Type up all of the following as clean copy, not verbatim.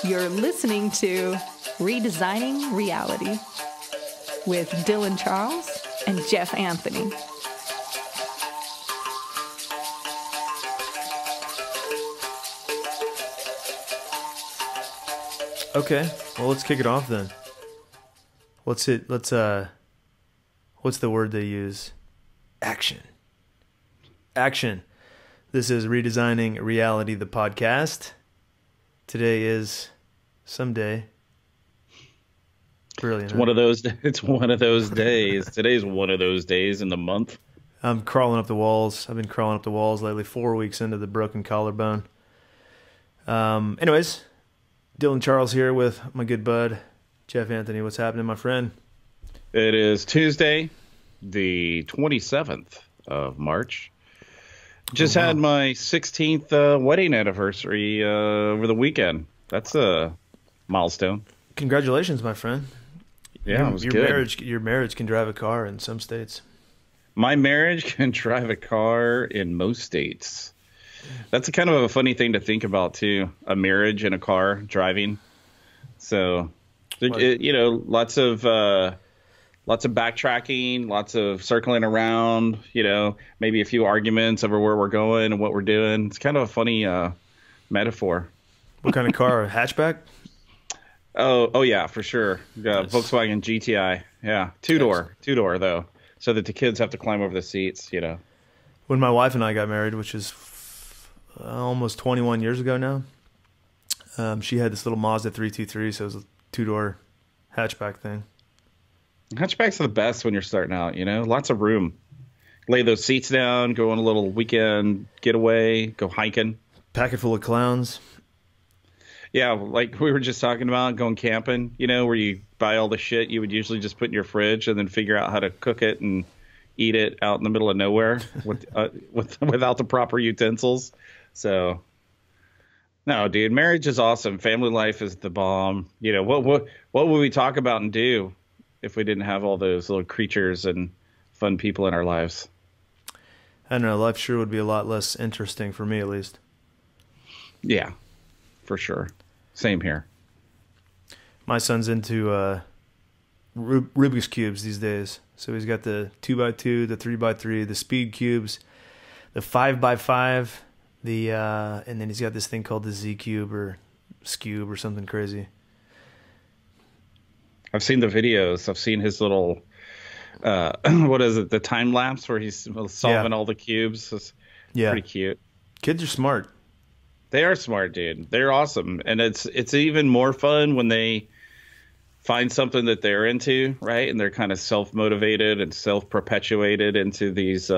You're listening to Redesigning Reality with Dylan Charles and Jeff Anthony. Okay, well, let's kick it off then. What's the word they use? Action. Action. This is Redesigning Reality, the podcast. Today is someday. Brilliant. It's one of those. It's one of those days. Today's one of those days in the month. I'm crawling up the walls. I've been crawling up the walls lately. 4 weeks into the broken collarbone. Anyways, Dylan Charles here with my good bud Jeff Anthony. What's happening, my friend? It is Tuesday, the 27th of March. Just had my 16th wedding anniversary over the weekend. That's a milestone. Congratulations, my friend. Yeah, it was good. Your marriage can drive a car in some states. My marriage can drive a car in most states. That's kind of a funny thing to think about, too. A marriage and a car driving. So, lots of backtracking, lots of circling around, maybe a few arguments over where we're going and what we're doing. It's kind of a funny metaphor. What kind of car? A hatchback? Oh yeah, for sure. Nice. Volkswagen GTI. Yeah. Two-door though. So that the kids have to climb over the seats, When my wife and I got married, which is almost 21 years ago now, she had this little Mazda 323, so it was a two-door hatchback thing. Hatchbacks are the best when you're starting out, Lots of room. Lay those seats down, go on a little weekend getaway, go hiking. Packet full of clowns. Yeah, like we were just talking about, going camping, where you buy all the shit you would usually just put in your fridge and then figure out how to cook it and eat it out in the middle of nowhere without the proper utensils. So, no, dude, marriage is awesome. Family life is the bomb. What would we talk about and do if we didn't have all those little creatures and fun people in our lives? I don't know. Life sure would be a lot less interesting for me, at least. Yeah, for sure. Same here. My son's into Rubiks Cubes these days. So he's got the 2x2, the 3x3, the speed cubes, the 5x5, and then he's got this thing called the Z cube or Scube or something crazy. I've seen the videos. I've seen his little, what is it, the time lapse where he's solving all the cubes. It's pretty cute. Kids are smart. They are smart, dude. They're awesome. And it's even more fun when they find something that they're into, right? And they're kind of self-motivated and self-perpetuated into these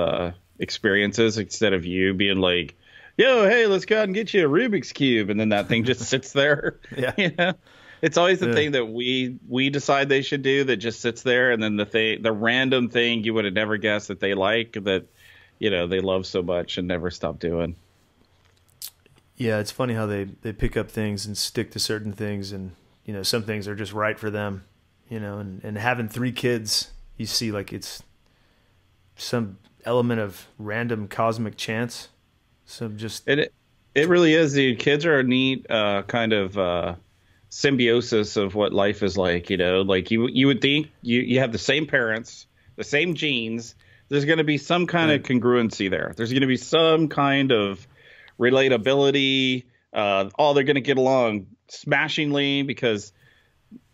experiences instead of you being like, yo, hey, let's go out and get you a Rubiks Cube. And then that thing just sits there. Yeah. It's always the thing that we decide they should do that just sits there. And then the random thing you would have never guessed that they like that, they love so much and never stop doing. Yeah, it's funny how they pick up things and stick to certain things, and some things are just right for them, and having 3 kids, you see like it's some element of random cosmic chance. So just it really is, dude. Kids are a neat kind of symbiosis of what life is like, like you would think you have the same parents, the same genes. There's going to be some kind of congruency there. There's going to be some kind of relatability. They're going to get along smashingly because,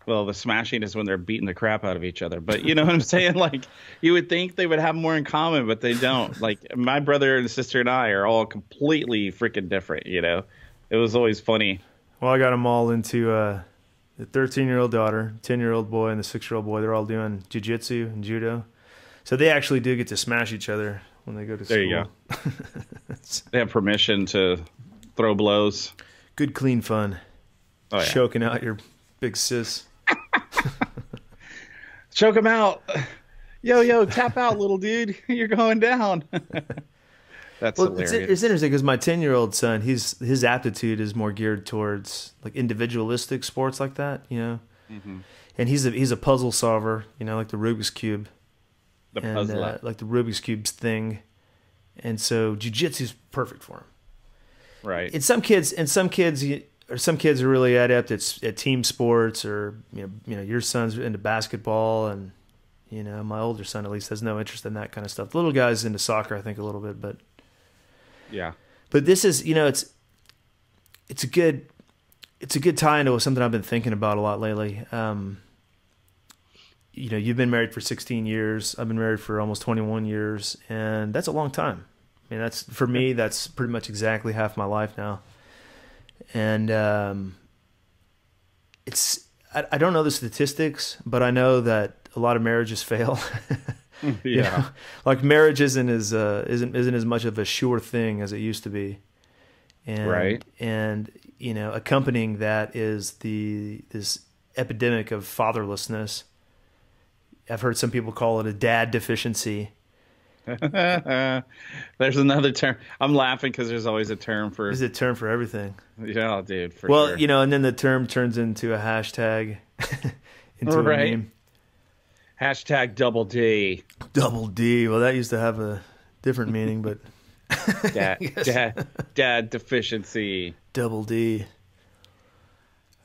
well, the smashing is when they're beating the crap out of each other. But you know what I'm saying? Like, you would think they would have more in common, but they don't. Like, my brother and sister and I are all completely freaking different, It was always funny. Well, I got them all into the 13-year-old daughter, 10-year-old boy, and the 6-year-old boy. They're all doing jiu-jitsu and judo. So they actually do get to smash each other when they go to school. There you go. They have permission to throw blows. Good, clean fun. Oh, yeah. Choking out your big sis. Choke him out. Yo, tap out, little dude. You're going down. That's hilarious. It's interesting because my 10-year-old son, his aptitude is more geared towards like individualistic sports like that, Mm-hmm. And he's a puzzle solver, like the Rubiks Cube. The puzzle. Like the Rubiks Cube's thing. And so jiu-jitsu is perfect for him. Right. And some kids, or some kids are really adept at team sports, or your son's into basketball, and my older son at least has no interest in that kind of stuff. The little guy's into soccer, I think, a little bit, but yeah. But this is, it's a good tie into something I've been thinking about a lot lately. You've been married for 16 years. I've been married for almost 21 years, and that's a long time. I mean, for me, that's pretty much exactly half my life now. And I don't know the statistics, but I know that a lot of marriages fail. Yeah. Like marriage isn't as much of a sure thing as it used to be. And, right. And accompanying that is this epidemic of fatherlessness. I've heard some people call it a dad-deficiency. There's another term. I'm laughing because there's always a term for. There's a term for everything. Yeah, dude. Sure. And then the term turns into a hashtag, into a meme. Hashtag double D. Double D. Well, that used to have a different meaning, but dad deficiency. Double D.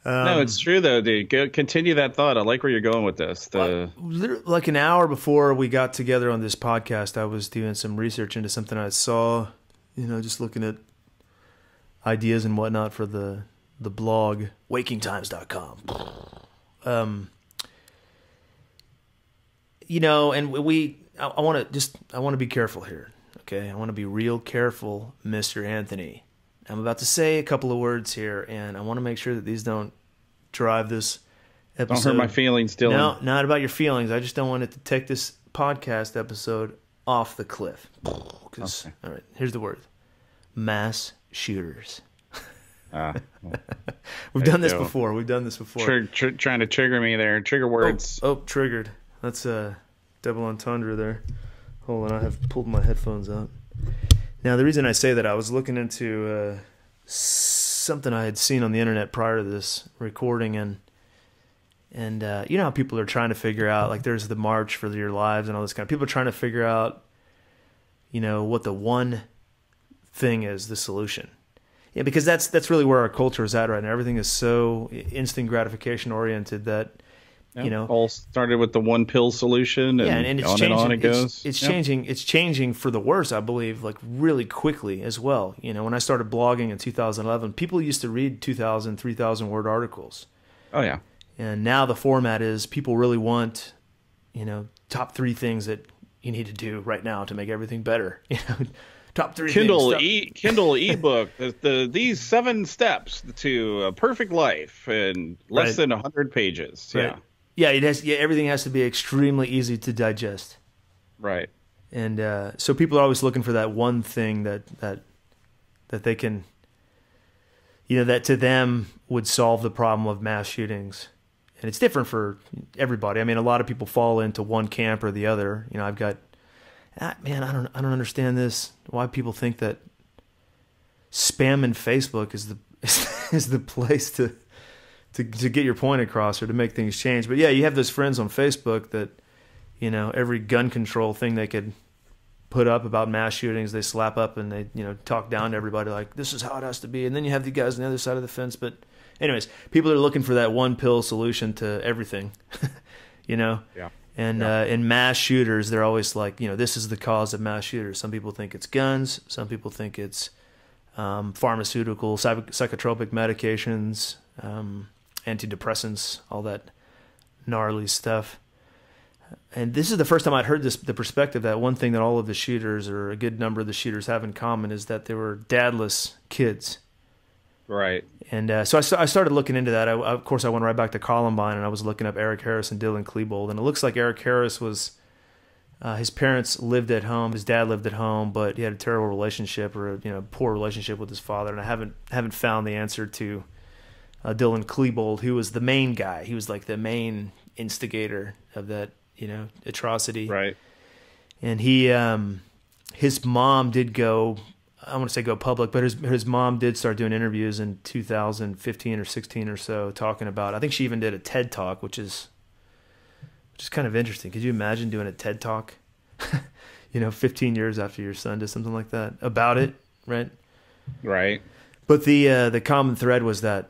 No, it's true though, dude. Continue that thought. I like where you're going with this. Like an hour before we got together on this podcast, I was doing some research into something I saw. Just looking at ideas and whatnot for the blog wakingtimes.com. And I want to be careful here. Okay, I want to be real careful, Mr. Anthony. I'm about to say a couple of words here, and I want to make sure that these don't drive this episode. Don't hurt my feelings, Dylan. No, not about your feelings. I just don't want it to take this podcast episode off the cliff. Okay. All right, here's the word: mass shooters. We've done this before. Trying to trigger me there. Trigger words. Oh, triggered. That's a double entendre there. Hold on, I have pulled my headphones out. Now, the reason I say that, I was looking into something I had seen on the internet prior to this recording, and you know how people are trying to figure out, like there's the March for Your Lives and all this kind of, people are trying to figure out, what the one thing is, the solution. Yeah, because that's really where our culture is at right now. Everything is so instant gratification oriented that, all started with the one pill solution, and it's on changing. And on it goes. It's changing. It's changing for the worse, I believe, like really quickly as well. When I started blogging in 2011, people used to read 2,000, 3,000 word articles. Oh yeah. And now the format is people really want, top 3 things that you need to do right now to make everything better. Top 3 Kindle things. Kindle ebook. These 7 steps to a perfect life in less than 100 pages. Right. Yeah. Yeah, it has. Yeah, everything has to be extremely easy to digest. Right. And so people are always looking for that one thing that they can, that to them would solve the problem of mass shootings. And it's different for everybody. I mean, a lot of people fall into one camp or the other. I've got, I don't understand this. Why people think that spamming Facebook is the place to get your point across or to make things change. But yeah, you have those friends on Facebook that, every gun control thing they could put up about mass shootings, they slap up and they, talk down to everybody like, this is how it has to be. And then you have the guys on the other side of the fence. But anyways, people are looking for that one pill solution to everything, Yeah. And in mass shooters, they're always like, this is the cause of mass shooters. Some people think it's guns. Some people think it's pharmaceutical, psychotropic medications, antidepressants, all that gnarly stuff. And this is the first time I'd heard the perspective that one thing that all of the shooters, or a good number of the shooters, have in common is that they were dadless kids. Right. And so I started looking into that. Of course, I went right back to Columbine, and I was looking up Eric Harris and Dylan Klebold. And it looks like Eric Harris was, his parents lived at home. His dad lived at home, but he had a terrible relationship, or a poor relationship with his father. And I haven't found the answer to Dylan Klebold, who was the main guy. He was like the main instigator of that, atrocity. Right. And his mom did go, I want to say go public, but his mom did start doing interviews in 2015 or 16 or so, talking about, I think she even did a TED Talk, which is kind of interesting. Could you imagine doing a TED Talk, 15 years after your son does something like that about it, right? Right. But the common thread was that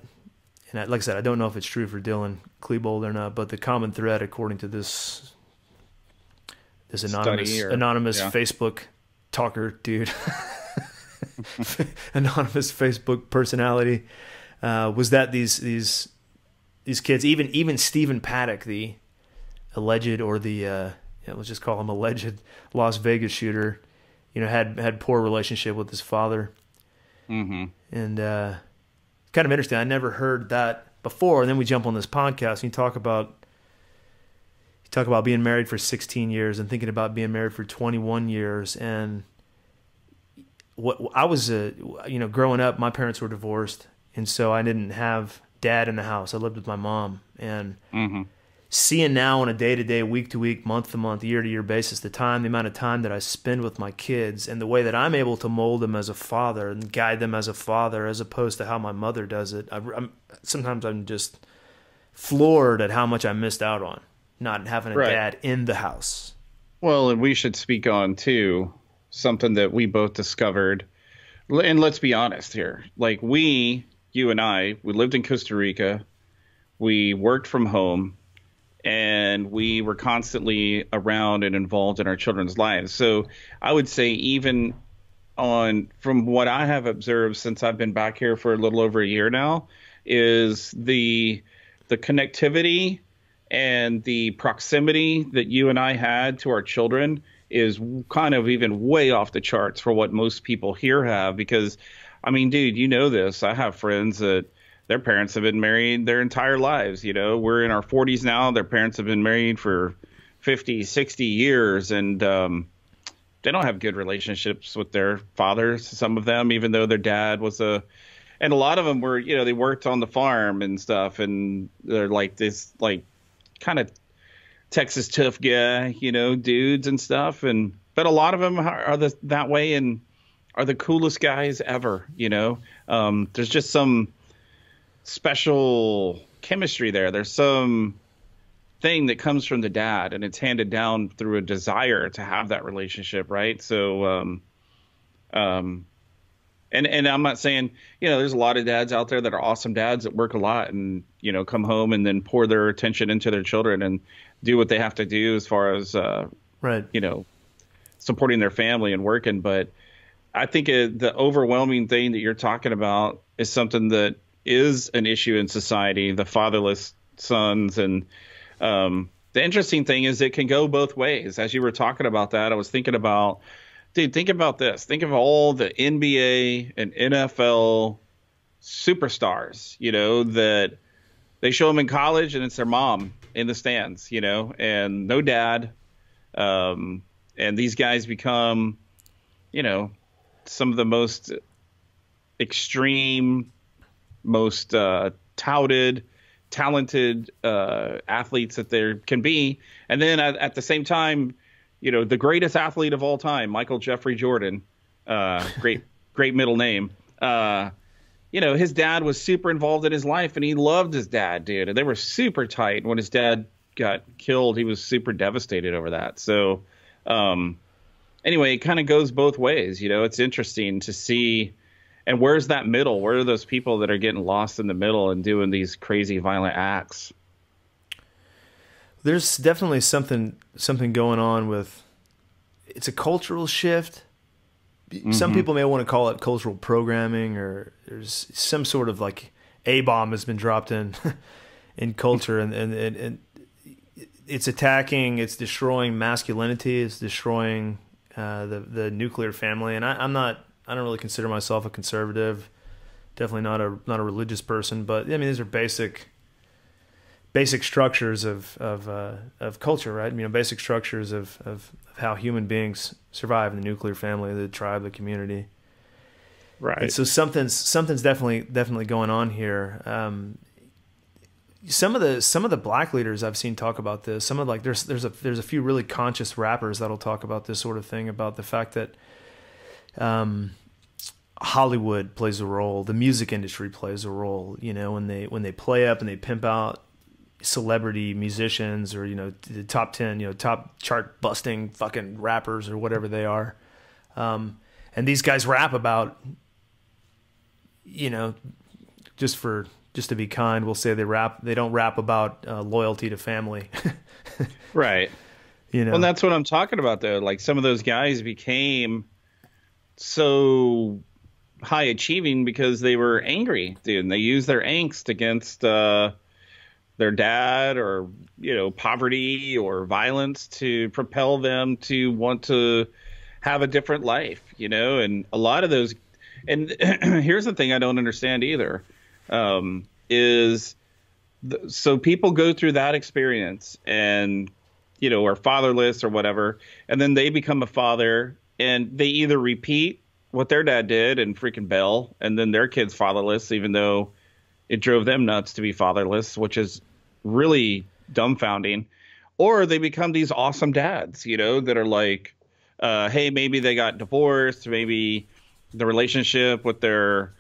and like I said, I don't know if it's true for Dylan Klebold or not, but the common thread, according to this anonymous Facebook talker dude, anonymous Facebook personality, was that these kids, even Stephen Paddock, the alleged, or the let's just call him alleged Las Vegas shooter, had poor relationship with his father. Mm-hmm. And kind of interesting. I never heard that before. And then we jump on this podcast and you talk about being married for 16 years and thinking about being married for 21 years. And what I was, growing up, my parents were divorced, and so I didn't have dad in the house. I lived with my mom, and seeing now on a day-to-day, week-to-week, month-to-month, year-to-year basis, the amount of time that I spend with my kids and the way that I'm able to mold them as a father and guide them as a father, as opposed to how my mother does it. Sometimes I'm just floored at how much I missed out on not having a dad in the house. Well, and we should speak on, too, something that we both discovered. And let's be honest here. Like you and I, we lived in Costa Rica. We worked from home. And we were constantly around and involved in our children's lives. So I would say even from what I have observed since I've been back here for a little over a year now, is the connectivity and the proximity that you and I had to our children is kind of even way off the charts for what most people here have. Because, I mean, dude, you know this. I have friends that their parents have been married their entire lives. We're in our 40s now. Their parents have been married for 50, 60 years, and they don't have good relationships with their fathers, some of them, even though their dad was and a lot of them were, they worked on the farm and stuff, and they're like this, like, kind of Texas tough guy, dudes and stuff. But a lot of them are that way and are the coolest guys ever, There's just some special chemistry there. There's some thing that comes from the dad, and it's handed down through a desire to have that relationship, right? So and I'm not saying, there's a lot of dads out there that are awesome dads that work a lot and come home and then pour their attention into their children and do what they have to do as far as supporting their family and working. But I think the overwhelming thing that you're talking about is something that is an issue in society, the fatherless sons. And the interesting thing is it can go both ways. As you were talking about that, I was thinking about, dude, think about this. Think of all the NBA and NFL superstars, that they show them in college and it's their mom in the stands, and no dad. And these guys become, some of the most extreme, most touted, talented athletes that there can be. And then at the same time, the greatest athlete of all time, Michael Jeffrey Jordan, great middle name. His dad was super involved in his life, and he loved his dad, dude. And they were super tight. When his dad got killed, he was super devastated over that. So anyway, it kind of goes both ways. It's interesting to see. And where's that middle? Where are those people that are getting lost in the middle and doing these crazy violent acts? There's definitely something going on with, it's a cultural shift. Some people may want to call it cultural programming, or there's some sort of like A-bomb has been dropped in culture, and it's attacking, it's destroying masculinity, it's destroying the nuclear family. And I don't really consider myself a conservative, definitely not a religious person, but I mean, these are basic structures of culture, right? Basic structures of how human beings survive in the nuclear family, the tribe, the community. Right. And so something's definitely going on here. Some of the black leaders I've seen talk about this. Some of there's a few really conscious rappers that'll talk about this sort of thing, about the fact that Hollywood plays a role, the music industry plays a role, when they play up and they pimp out celebrity musicians, or the top 10, top chart busting fucking rappers or whatever they are, and these guys rap about, just for just to be kind, we'll say they don't rap about loyalty to family. Right. You know, Well, that's what I'm talking about, though. Like, some of those guys became so high achieving because they were angry, dude. And they used their angst against their dad, or, you know, poverty or violence, to propel them to want to have a different life, you know. And a lot of those, and here's the thing I don't understand either, so people go through that experience and, you know, are fatherless or whatever, and then they become a father, and they either repeat what their dad did and freaking bail, and then their kid's fatherless, even though it drove them nuts to be fatherless, which is really dumbfounding. Or they become these awesome dads, you know, that are like, hey, maybe they got divorced, maybe the relationship with their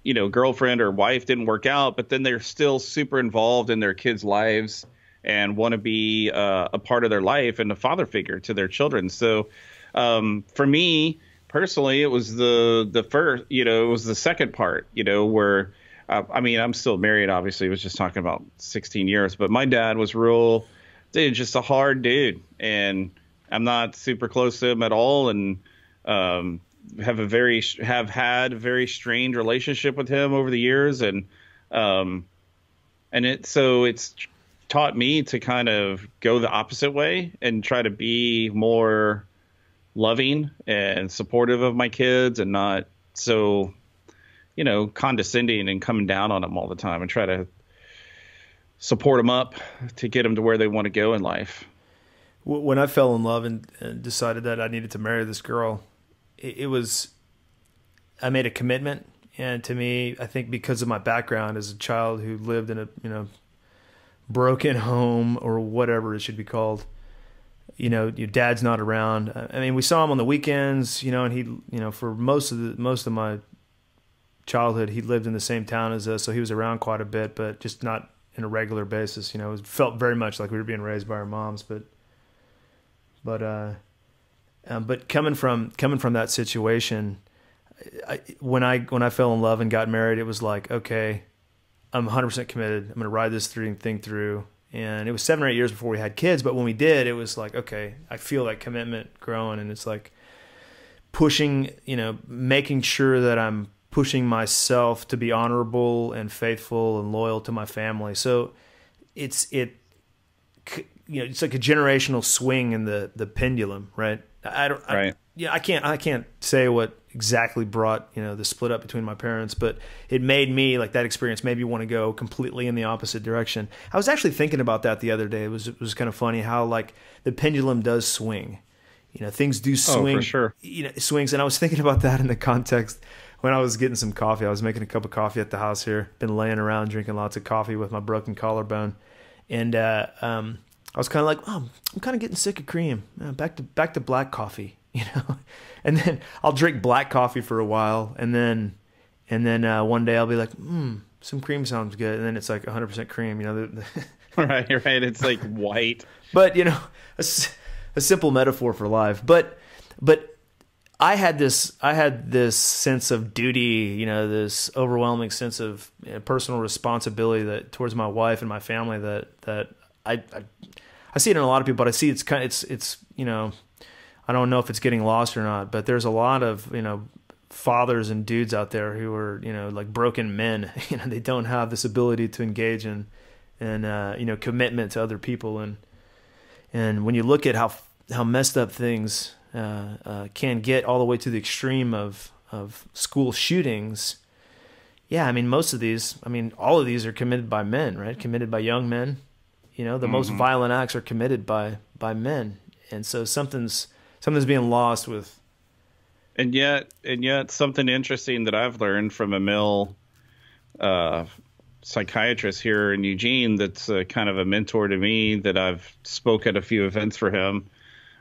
you know, girlfriend or wife didn't work out, but then they're still super involved in their kids' lives and want to be a part of their life and a father figure to their children. So for me personally, it was the first, you know, it was the second part, you know, where I mean, I'm still married, obviously. I was just talking about 16 years, but my dad was just a hard dude, and I'm not super close to him at all, and have had a very strained relationship with him over the years, and it's taught me to kind of go the opposite way and try to be more loving and supportive of my kids, and not so, you know, condescending and coming down on them all the time, and try to support them up to get them to where they want to go in life. When I fell in love and decided that I needed to marry this girl, I made a commitment. And to me, I think because of my background as a child who lived in a, you know, broken home, or whatever it should be called, you know, your dad's not around. I mean, we saw him on the weekends, you know, and he, you know, for most of my childhood, he lived in the same town as us, so he was around quite a bit, but just not in a regular basis. You know, it felt very much like we were being raised by our moms. But coming from that situation, when I fell in love and got married, it was like, okay, I'm 100% committed. I'm going to ride this thing through. And it was 7 or 8 years before we had kids, but when we did, it was like, okay, I feel that commitment growing, and it's like pushing, you know, making sure that I'm pushing myself to be honorable and faithful and loyal to my family. So it's like a generational swing in the pendulum, right? I can't say what exactly brought, you know, the split up between my parents, but it made me, like, that experience made me want to go completely in the opposite direction. I was actually thinking about that the other day. It was kind of funny how, like, the pendulum does swing. You know, things do swing. Oh, for sure. You know, it swings. And I was thinking about that in the context when I was getting some coffee. I was making a cup of coffee at the house here. Been laying around drinking lots of coffee with my broken collarbone. And I was kind of like, oh, I'm kind of getting sick of cream. Back to black coffee, you know. And then I'll drink black coffee for a while, and then one day I'll be like, some cream sounds good, and then it's like 100% cream, you know. Right. It's like white. But, you know, a simple metaphor for life. But I had this sense of duty, you know, this overwhelming sense of, you know, personal responsibility that towards my wife and my family that I see it in a lot of people, but I see it's you know, I don't know if it's getting lost or not, but there's a lot of, you know, fathers and dudes out there who are, you know, like broken men. You know, they don't have this ability to engage in you know, commitment to other people, and when you look at how messed up things can get all the way to the extreme of school shootings. Yeah, I mean, all of these are committed by men, right? Committed by young men. You know, the most violent acts are committed by men, and so something's being lost with. And yet, something interesting that I've learned from a male psychiatrist here in Eugene, that's kind of a mentor to me, that I've spoke at a few events for him,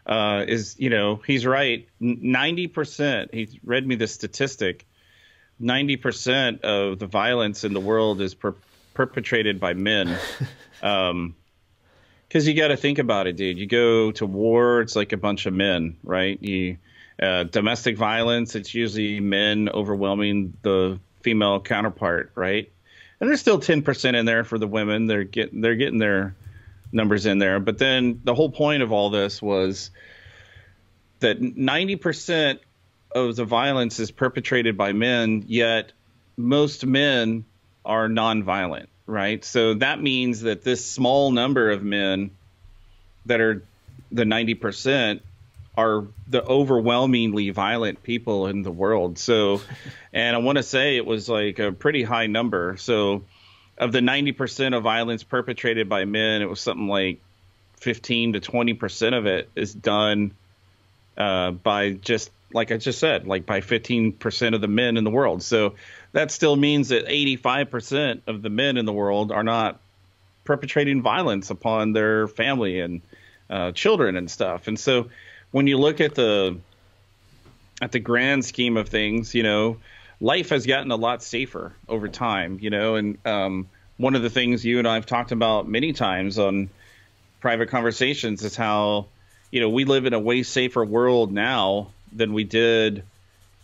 is, you know, he's right. 90%. He read me the statistic. 90% of the violence in the world is perpetrated by men. Because you got to think about it, dude. You go to war, it's like a bunch of men, right? Domestic violence, it's usually men overwhelming the female counterpart, right? and there's still 10% in there for the women. They're getting their numbers in there. But then the whole point of all this was that 90% of the violence is perpetrated by men, yet most men are nonviolent, right? So that means that this small number of men that are the 90% are the overwhelmingly violent people in the world. So, and I want to say it was like a pretty high number. So of the 90% of violence perpetrated by men, it was something like 15 to 20% of it is done by just, like I just said, like by 15% of the men in the world. So that still means that 85% of the men in the world are not perpetrating violence upon their family and children and stuff. And so when you look at the grand scheme of things, life has gotten a lot safer over time, and one of the things you and I have talked about many times on private conversations is how, we live in a way safer world now than we did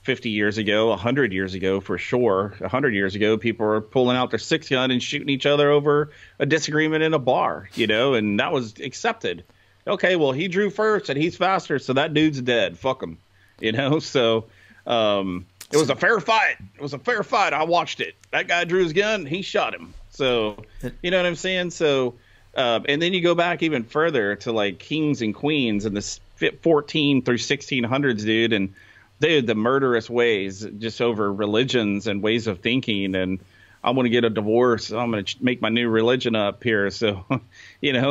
50 years ago, 100 years ago, for sure. 100 years ago, people were pulling out their six gun and shooting each other over a disagreement in a bar, and that was accepted. Okay, well, he drew first and he's faster, so that dude's dead. Fuck him, So it was a fair fight. It was a fair fight. I watched it. That guy drew his gun. He shot him. So, you know what I'm saying? So, and then you go back even further to like kings and queens in the 14 through 1600s, dude, and the murderous ways just over religions and ways of thinking. And I want to get a divorce. I'm going to make my new religion up here. So,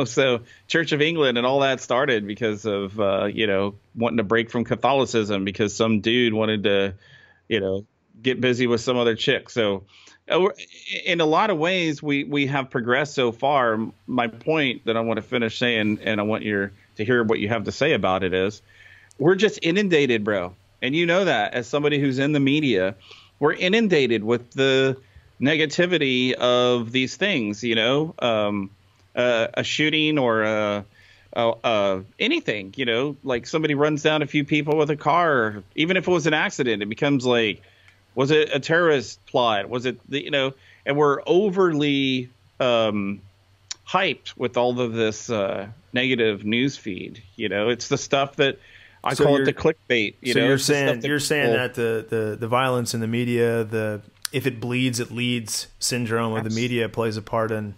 so Church of England and all that started because of, wanting to break from Catholicism because some dude wanted to, get busy with some other chick. So in a lot of ways, we have progressed so far. My point that I want to finish saying, and I want to hear what you have to say about it is we're just inundated, bro. And you know that as somebody who's in the media, we're inundated with the negativity of these things, a shooting or anything, like somebody runs down a few people with a car, even if it was an accident, it becomes like, was it a terrorist plot? Was it, and we're overly hyped with all of this negative news feed. It's the stuff that I call it the clickbait. You're saying that the violence in the media, if it bleeds, it leads syndrome of the media plays a part in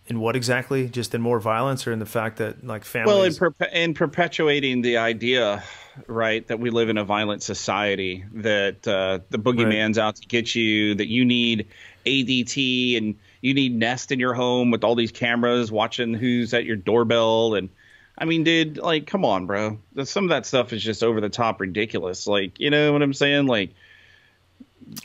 what exactly? Just in more violence, or in the fact that like families? Well, in perpetuating the idea, right, that we live in a violent society, that the boogeyman's out to get you, that you need ADT and you need Nest in your home with all these cameras watching who's at your doorbell. And I mean, dude, like, come on, bro. Some of that stuff is just over the top ridiculous. Like, you know what I'm saying? Like,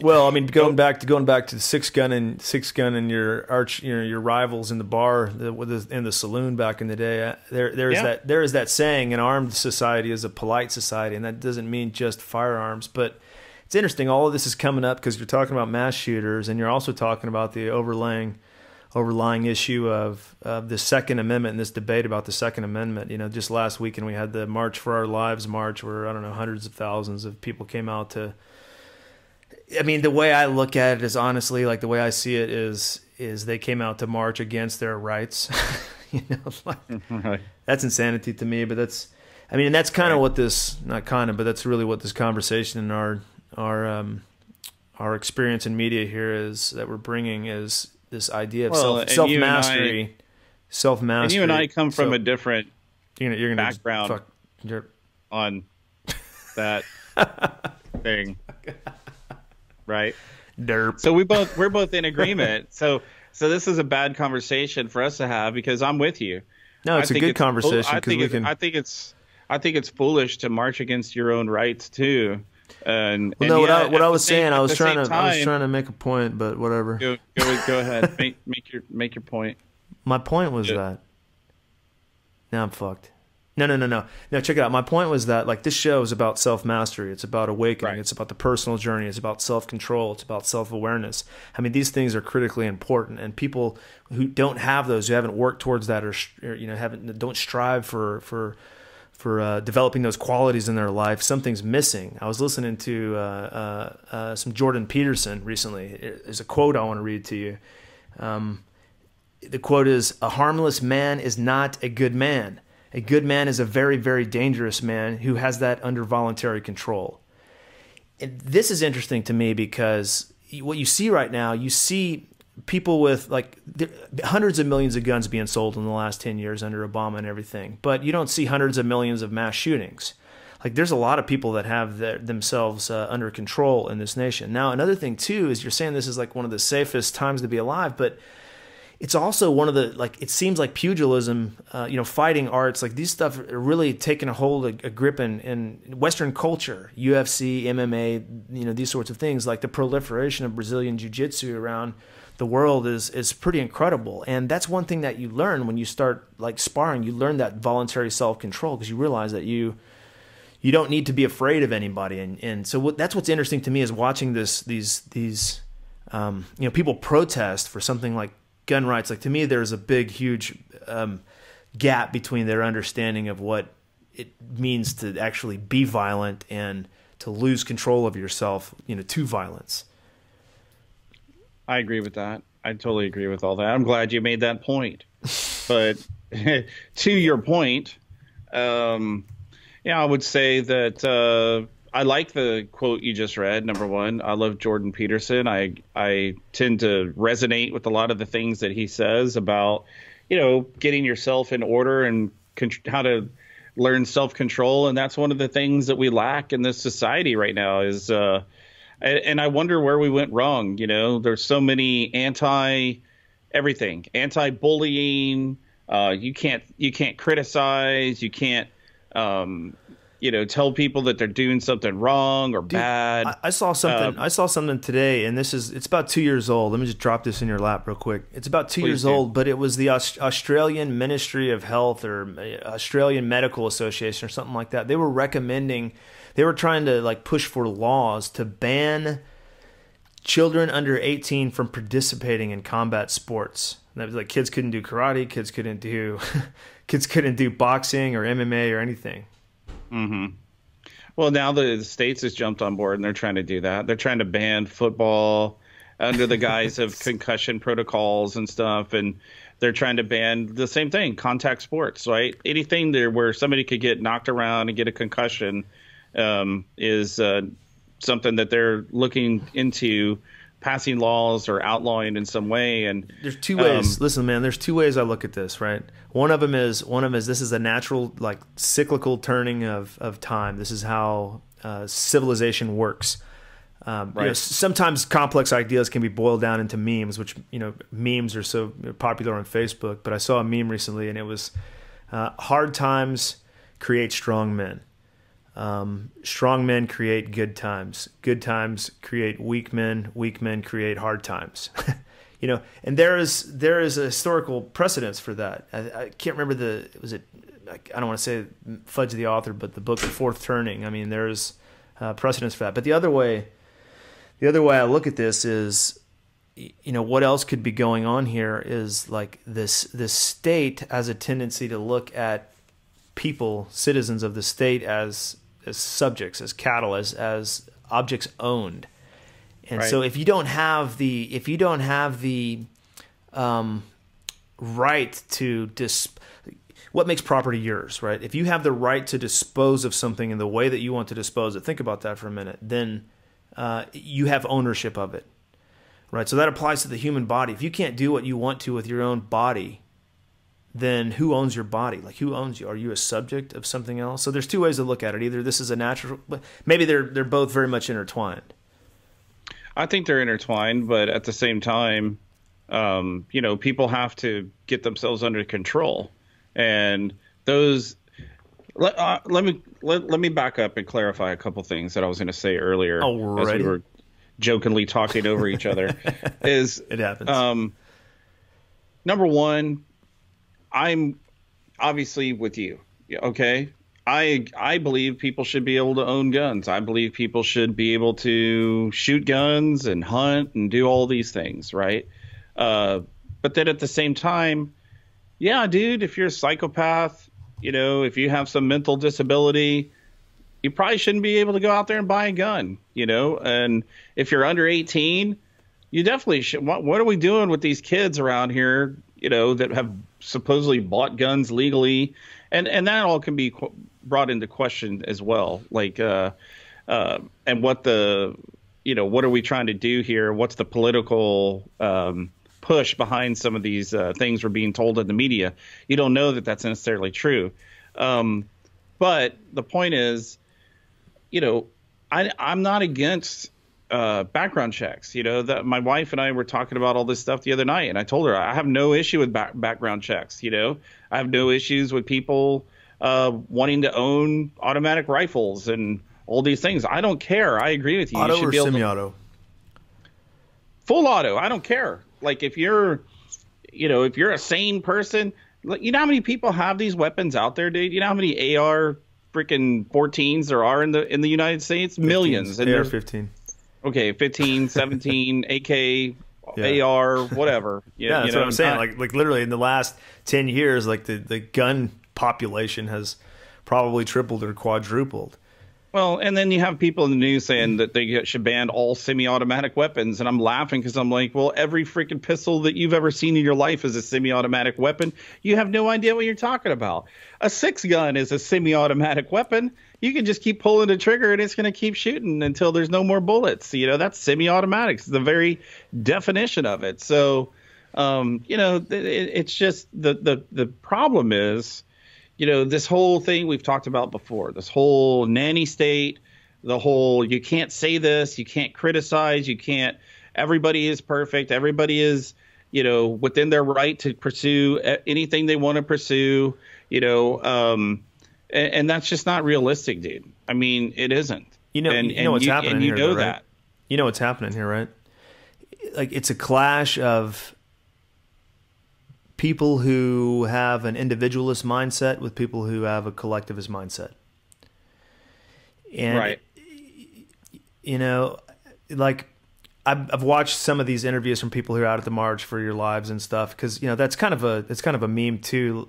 well, I mean, going back to the six gun and your rivals in the bar, in the saloon back in the day. There is that saying, an armed society is a polite society, and that doesn't mean just firearms. But it's interesting. All of this is coming up because you're talking about mass shooters, and you're also talking about the overlying issue of the Second Amendment and this debate about the Second Amendment. Just last weekend we had the March for Our Lives march, where I don't know, hundreds of thousands of people came out to. I mean, the way I look at it is honestly, like the way I see it is they came out to march against their rights. Right. That's insanity to me. But that's kind of what this, not kind of, but that's really what this conversation and our experience in media here is that we're bringing is this idea of self-mastery. Self-mastery. And you and I come from a different you're gonna background on that thing. Right. Derp. So we're both in agreement. So this is a bad conversation for us to have because I'm with you. No, it's a good conversation. I think it's foolish to march against your own rights too. What I was saying, I was trying to make a point, but whatever. Go ahead. Make your point. My point was that. Now I'm fucked. No. Check it out. My point was that like this show is about self-mastery. It's about awakening. Right. It's about the personal journey. It's about self-control. It's about self-awareness. I mean, these things are critically important, and people who don't have those, who haven't worked towards that, or don't strive for developing those qualities in their life, something's missing. I was listening to some Jordan Peterson recently. There's a quote I want to read to you. The quote is, "A harmless man is not a good man. A good man is a very, very dangerous man who has that under voluntary control." And this is interesting to me because what you see right now, you see people with like hundreds of millions of guns being sold in the last 10 years under Obama and everything, but you don't see hundreds of millions of mass shootings. Like there's a lot of people that have themselves under control in this nation. Now, another thing too is you're saying this is like one of the safest times to be alive, but it's also one of the, like, it seems like pugilism, fighting arts, like these stuff are really taking a hold, a grip in Western culture, UFC, MMA, these sorts of things. Like the proliferation of Brazilian jiu-jitsu around the world is pretty incredible. And that's one thing that you learn when you start like sparring. You learn that voluntary self-control because you realize that you don't need to be afraid of anybody. And so that's what's interesting to me is watching these people protest for something like gun rights. Like to me, there's a big, huge gap between their understanding of what it means to actually be violent and to lose control of yourself, to violence. I agree with that. I totally agree with all that. I'm glad you made that point. But to your point, I would say that I like the quote you just read. Number one, I love Jordan Peterson. I tend to resonate with a lot of the things that he says about, getting yourself in order and how to learn self-control. And that's one of the things that we lack in this society right now is and I wonder where we went wrong. There's so many anti-everything, anti-bullying. You can't criticize. You can't, tell people that they're doing something wrong or bad. I saw something. I saw something today, and it's about 2 years old. Let me just drop this in your lap real quick. It's about 2 years old, but it was the Australian Ministry of Health or Australian Medical Association or something like that. They were trying to like push for laws to ban children under 18 from participating in combat sports. That was like kids couldn't do karate, kids couldn't do boxing or MMA or anything. Mm-hmm. Well, now the states has jumped on board and they're trying to do that. They're trying to ban football under the guise of concussion protocols and stuff, and they're trying to ban the same thing, contact sports, right? Anything there where somebody could get knocked around and get a concussion is something that they're looking into passing laws or outlawing in some way. And there's two ways. Listen, man, there's two ways I look at this, right? One of them is this is a natural, like cyclical turning of time. This is how civilization works. Right. Sometimes complex ideas can be boiled down into memes, which, memes are so popular on Facebook. But I saw a meme recently, and it was hard times create strong men. Strong men create good times create weak men create hard times. And there is a historical precedence for that. I can't remember I don't want to say fudge the author, but the book The Fourth Turning. I mean, there's precedence for that. But the other way I look at this is, what else could be going on here is like this state has a tendency to look at people, citizens of the state, as subjects, as cattle, as objects owned. And right. So if you don't have the right to what makes property yours, right? If you have the right to dispose of something in the way that you want to dispose of, think about that for a minute, then you have ownership of it, right? So that applies to the human body. If you can't do what you want to with your own body, then who owns your body? Like, who owns you? Are you a subject of something else? So there's two ways to look at it. Either this is a natural, maybe they're both very much intertwined. I think they're intertwined, but at the same time, people have to get themselves under control. And those, let me back up and clarify a couple things that I was going to say earlier. Alrighty. As we were jokingly talking over each other. It happens. Number one, I'm obviously with you. Okay. I believe people should be able to own guns. I believe people should be able to shoot guns and hunt and do all these things. Right. But then at the same time, yeah, dude, if you're a psychopath if you have some mental disability, you probably shouldn't be able to go out there and buy a gun, and if you're under 18, you definitely should. What are we doing with these kids around here, that have supposedly bought guns legally? And that all can be brought into question as well. Like, and what what are we trying to do here? What's the political push behind some of these things we're being told in the media? You don't know that that's necessarily true. But the point is, I'm not against background checks. That my wife and I were talking about all this stuff the other night, and I told her I have no issue with background checks. I have no issues with people wanting to own automatic rifles and all these things. I don't care. I agree with you. Auto you should or be able semi-auto? Full auto. I don't care. Like if you're a sane person, you know how many people have these weapons out there, dude? You know how many AR freaking 14s there are in the United States? 15s, Millions. And AR-15. Okay, 15, 17, AK, Yeah. AR, whatever. Yeah, that's what I'm saying. Like literally in the last 10 years, like the gun population has probably tripled or quadrupled. Well, and then you have people in the news saying that they should ban all semi-automatic weapons, and I'm laughing because I'm like, well, every freaking pistol that you've ever seen in your life is a semi-automatic weapon. You have no idea what you're talking about. A 6-gun is a semi-automatic weapon. You can just keep pulling the trigger, and it's going to keep shooting until there's no more bullets. That's semi-automatic. It's the very definition of it. So, it's just the problem is, this whole thing we've talked about before, this whole nanny state, the whole you can't say this, you can't criticize, everybody is perfect. Everybody is, within their right to pursue anything they want to pursue, and that's just not realistic, dude. I mean, it isn't. You know what's happening here, know though, right? that. You know what's happening here, right? Like it's a clash of people who have an individualist mindset with people who have a collectivist mindset. And, right. Like I've watched some of these interviews from people who are out at the March for Your Lives and stuff, because, that's kind of a meme too.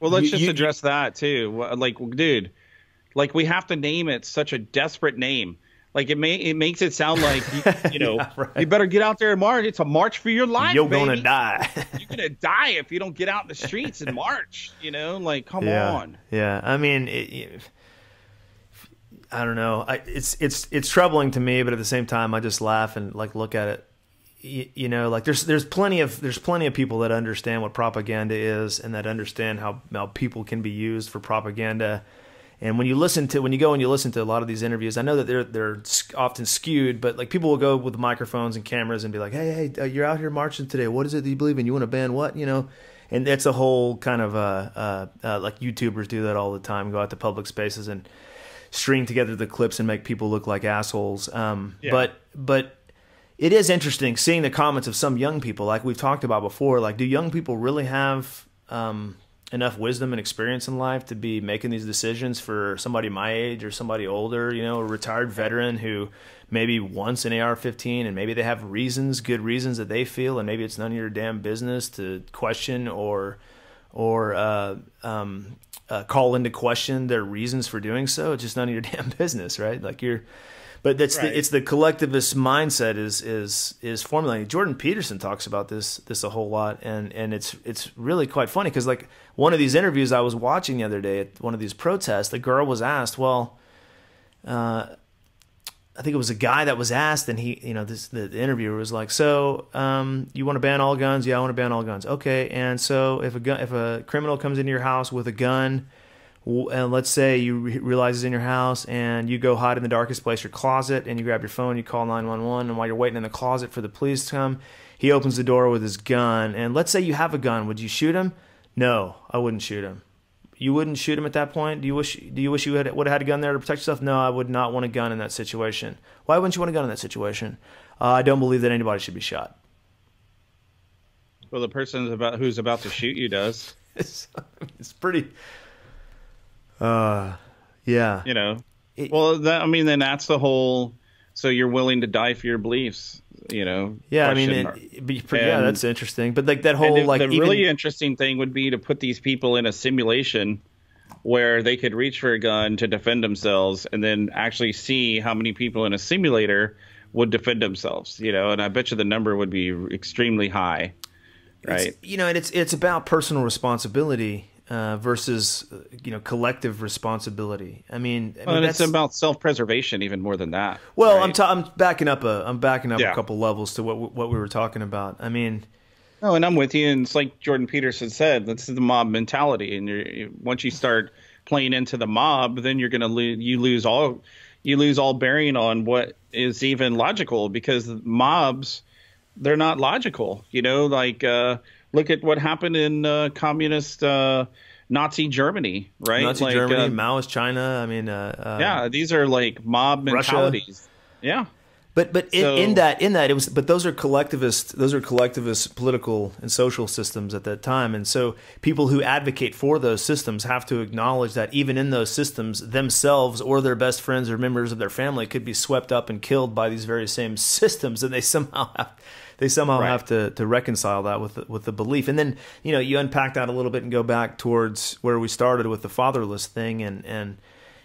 Well, let's just address that too. Like, dude, like we have to name it such a desperate name. Like it makes it sound like Yeah, right. You better get out there and march. It's a march for your life. You're baby. gonna die. You're gonna die if you don't get out in the streets and march. Like come on. Yeah, I mean, I don't know. It's troubling to me, but at the same time, I just laugh and like look at it. Like there's plenty of people that understand what propaganda is and that understand how people can be used for propaganda. And when you go and you listen to a lot of these interviews, I know that they're often skewed, but like people will go with microphones and cameras and be like, hey, you're out here marching today. What is it that you believe in? You want to ban what? And that's a whole kind of like YouTubers do that all the time, go out to public spaces and string together the clips and make people look like assholes. Yeah. But it is interesting seeing the comments of some young people, like we've talked about before. Like, do young people really have enough wisdom and experience in life to be making these decisions for somebody my age or somebody older, a retired veteran who maybe wants an AR-15 and maybe they have good reasons that they feel, and maybe it's none of your damn business to question or call into question their reasons for doing so. It's just none of your damn business, right? Like but that's right. It's the collectivist mindset is formulating. Jordan Peterson talks about this a whole lot, and it's really quite funny because like one of these interviews I was watching the other day at one of these protests, the girl was asked, I think it was a guy that was asked, and he, the interviewer was like, so you want to ban all guns? Yeah, I want to ban all guns. Okay, and so if a criminal comes into your house with a gun, and let's say you realize he's in your house and you go hide in the darkest place, your closet, and you grab your phone, you call 911, and while you're waiting in the closet for the police to come, he opens the door with his gun, and let's say you have a gun, would you shoot him? No, I wouldn't shoot him. You wouldn't shoot him at that point? Do you wish you would have had a gun there to protect yourself? No, I would not want a gun in that situation. Why wouldn't you want a gun in that situation? I don't believe that anybody should be shot. Well, the person who's about to shoot you does. It's pretty. Yeah. Then that's the whole. So you're willing to die for your beliefs, Yeah, I mean, that's interesting. But like that whole really interesting thing would be to put these people in a simulation where they could reach for a gun to defend themselves and then actually see how many people in a simulator would defend themselves, and I bet you the number would be extremely high. Right. It's about personal responsibility versus collective responsibility. I mean it's about self-preservation even more than that. Well, right? I'm backing up a couple levels to what we were talking about. I mean, no, and I'm with you. And it's like Jordan Peterson said, this is the mob mentality. And once you start playing into the mob, then you're going to you lose all bearing on what is even logical, because mobs, they're not logical. Look at what happened in communist Nazi Germany, right? Nazi Germany, Maoist China. I mean, these are like mob mentalities. Russia. Yeah. In that it was, but those are collectivist political and social systems at that time. And so people who advocate for those systems have to acknowledge that even in those systems, themselves or their best friends or members of their family could be swept up and killed by these very same systems. And they somehow have to reconcile that with the belief. And then, you unpack that a little bit and go back towards where we started with the fatherless thing. And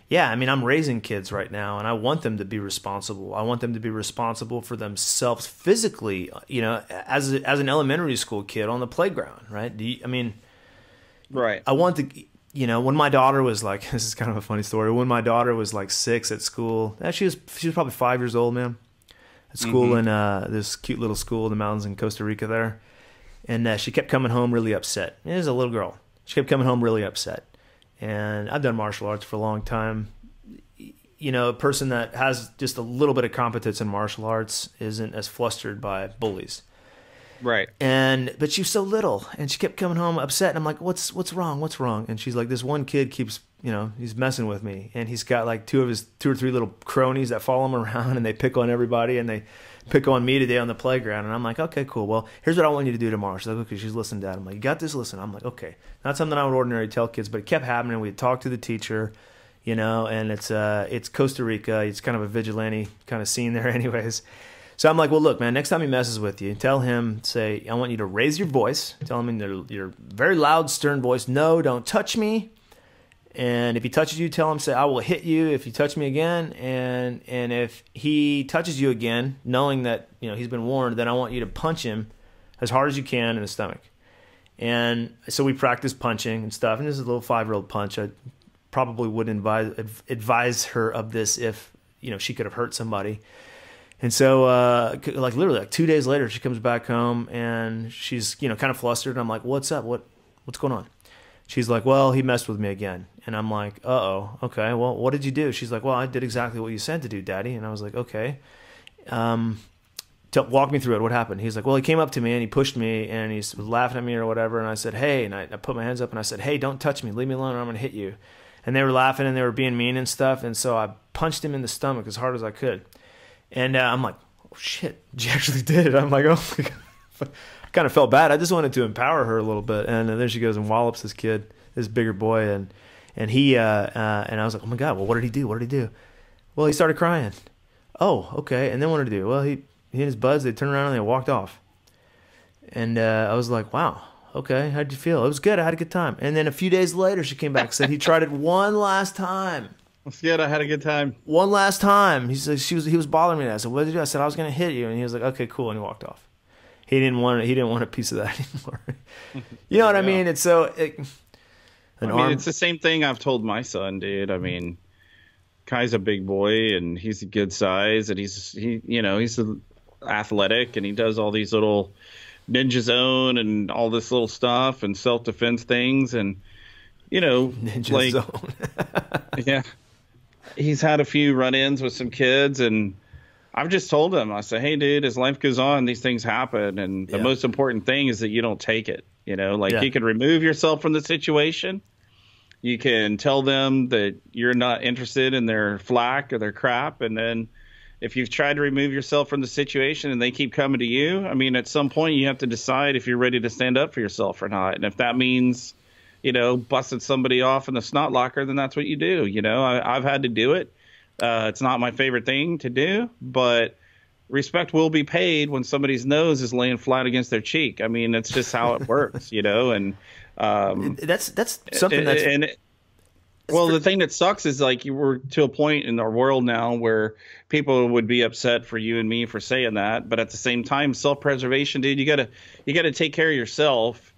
yeah, I mean, I'm raising kids right now, and I want them to be responsible. I want them to be responsible for themselves physically, as an elementary school kid on the playground, right? Right. I want to, when my daughter was like, this is kind of a funny story. When my daughter was like 6 at school, she was probably 5 years old, man, at school in this cute little school in the mountains in Costa Rica there. And she kept coming home really upset. It was a little girl. She kept coming home really upset. And I've done martial arts for a long time. A person that has just a little bit of competence in martial arts isn't as flustered by bullies. Right. But she was so little, and she kept coming home upset. And I'm like, what's wrong? What's wrong? And she's like, this one kid keeps, he's messing with me. And he's got like two or three little cronies that follow him around, and they pick on everybody, and they pick on me today on the playground. And I'm like, okay, cool. Well, here's what I want you to do tomorrow. She's like, okay. She's listening, Dad. I'm like, you got this? Listen. I'm like, okay. Not something I would ordinarily tell kids, but it kept happening. We'd talk to the teacher, and it's Costa Rica. It's kind of a vigilante kind of scene there anyways. So I'm like, well, look, man, next time he messes with you, tell him, say, I want you to raise your voice. Tell him in your very loud, stern voice, no, don't touch me. And if he touches you, tell him, say, I will hit you if you touch me again. And if he touches you again, knowing that he's been warned, then I want you to punch him as hard as you can in the stomach. And so we practiced punching and stuff. And this is a little 5-year-old punch. I probably wouldn't advise her of this if she could have hurt somebody. And so literally 2 days later, she comes back home and she's kind of flustered. And I'm like, what's up? What's going on? She's like, well, he messed with me again. And I'm like, uh-oh, okay, well, what did you do? She's like, well, I did exactly what you said to do, Daddy. And I was like, okay. Walk me through it. What happened? He's like, well, he came up to me and he pushed me and he was laughing at me or whatever. And I said, hey, and I put my hands up and I said, hey, don't touch me. Leave me alone or I'm going to hit you. And they were laughing and they were being mean and stuff. And so I punched him in the stomach as hard as I could. And I'm like, oh, shit, you actually did it. I'm like, oh, my God. I kind of felt bad. I just wanted to empower her a little bit. And then she goes and wallops this kid, this bigger boy. And he, and I was like, oh my God, well, what did he do? What did he do? Well, he started crying. Oh, okay. And then what did he do? Well, he and his buds, they turned around and they walked off. And I was like, wow, okay. How'd you feel? It was good. I had a good time. And then a few days later, she came back and said he tried it one last time. It's good. I had a good time. One last time. He said he was bothering me. I said, what did you do? I said, I was going to hit you. And he was like, okay, cool. And he walked off. He didn't want a piece of that anymore. You know what I mean? It's so. It's the same thing I've told my son, dude. I mean, Kai's a big boy and he's a good size and he's athletic and he does all these little ninja zone and all this little stuff and self-defense things and ninja zone. Yeah, he's had a few run-ins with some kids and I've just told him, I said, hey, dude, as life goes on, these things happen. And the most important thing is that you don't take it. You can remove yourself from the situation. You can tell them that you're not interested in their flack or their crap. And then if you've tried to remove yourself from the situation and they keep coming to you, I mean, at some point you have to decide if you're ready to stand up for yourself or not. And if that means, busting somebody off in the snot locker, then that's what you do. I've had to do it. It's not my favorite thing to do, but respect will be paid when somebody's nose is laying flat against their cheek. I mean, that's just how it works, and that's something that's Well, the thing that sucks is like you were to a point in our world now where people would be upset for you and me for saying that, but at the same time, self-preservation, dude, you gotta take care of yourself,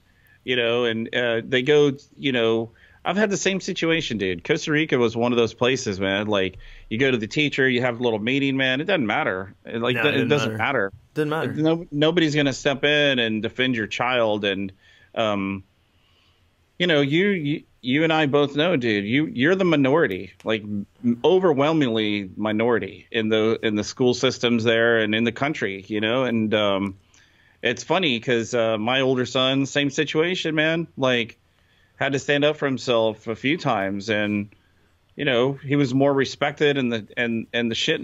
And they go, I've had the same situation, dude. Costa Rica was one of those places, man. Like you go to the teacher, you have a little meeting, man. It doesn't matter. It doesn't matter. Doesn't matter. Nobody's gonna step in and defend your child, and you and I both know, dude, you're the minority, like overwhelmingly minority in the school systems there and in the country, and it's funny because my older son, same situation, man, like had to stand up for himself a few times, and he was more respected and the shit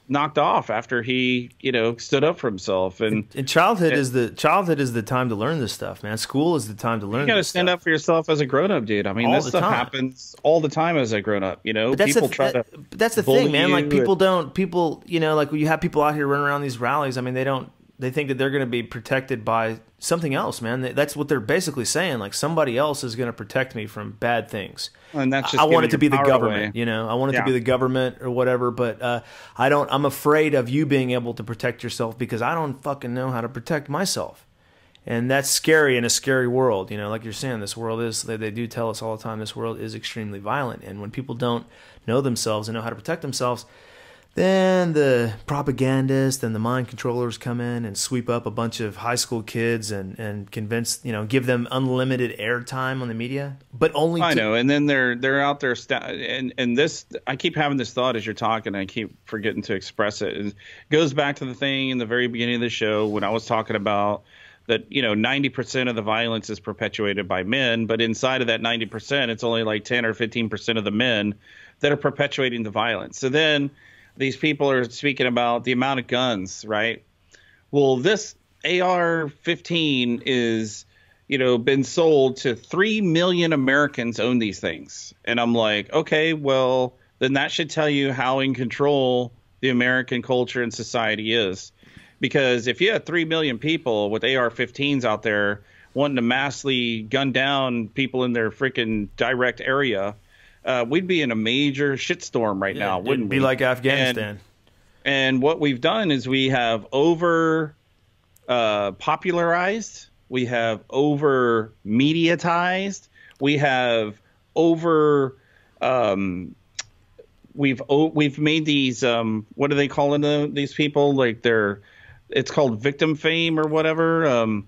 knocked off after he stood up for himself. And childhood is the time to learn this stuff, man. School is the time to learn. You got to stand up for yourself as a grown-up, dude. I mean, this stuff happens all the time as a grown-up, But that's the thing, man. Like like when you have people out here running around these rallies, I mean, they think that they're going to be protected by something else, man. That's what they're basically saying. Like somebody else is going to protect me from bad things. And that's just I want it to be the government, away. I want it to be the government or whatever. But I'm afraid of you being able to protect yourself because I don't fucking know how to protect myself. And that's scary in a scary world. Like you're saying, this world is, they do tell us all the time, this world is extremely violent. And when people don't know themselves and know how to protect themselves, then the propagandists and the mind controllers come in and sweep up a bunch of high school kids and convince, give them unlimited airtime on the media, but only I know. And then they're out there and this, I keep having this thought as you're talking, and I keep forgetting to express it. It goes back to the thing in the very beginning of the show when I was talking about that, 90% of the violence is perpetuated by men, but inside of that 90%, it's only like 10 or 15% of the men that are perpetuating the violence. So then these people are speaking about the amount of guns, right? Well, this AR-15 is, been sold to 3 million Americans own these things. And I'm like, okay, well, then that should tell you how in control the American culture and society is. Because if you have 3 million people with AR-15s out there wanting to massively gun down people in their freaking direct area, we'd be in a major shitstorm right now, wouldn't we? Be like Afghanistan. And what we've done is we have popularized, we have over mediatized, we have we've made these what do they call these people, like it's called victim fame or whatever.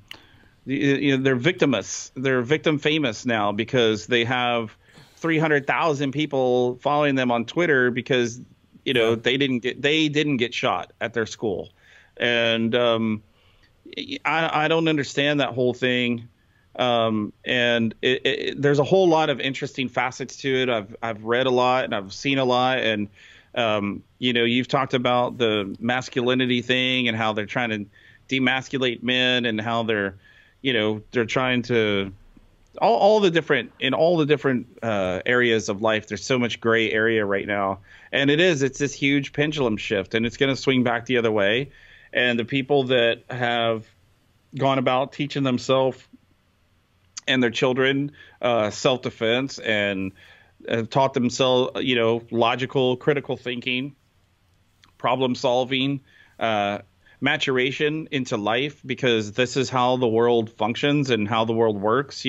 They're victimous. They're victim famous now because they have 300,000 people following them on Twitter because they didn't get shot at their school, and I don't understand that whole thing. And there's a whole lot of interesting facets to it. I've read a lot and I've seen a lot, and you've talked about the masculinity thing and how they're trying to demasculate men and how they're trying to all the different areas of life. There's so much gray area right now, and it's this huge pendulum shift, and it's going to swing back the other way. And the people that have gone about teaching themselves and their children self-defense and have taught themselves, logical, critical thinking, problem solving, maturation into life, because this is how the world functions and how the world works.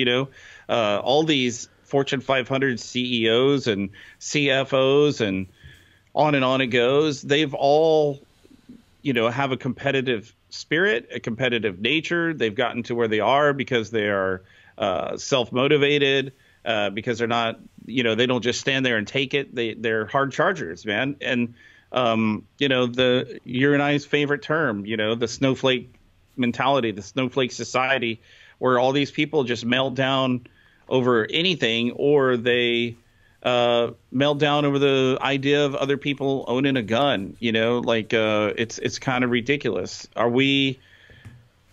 All these Fortune 500 CEOs and CFOs and on it goes. They've all, have a competitive spirit, a competitive nature. They've gotten to where they are because they are self-motivated, because they're not, they don't just stand there and take it. They're hard chargers, man. And your and I's favorite term, the snowflake mentality, the snowflake society, where all these people just melt down over anything, or they melt down over the idea of other people owning a gun. It's kind of ridiculous. Are we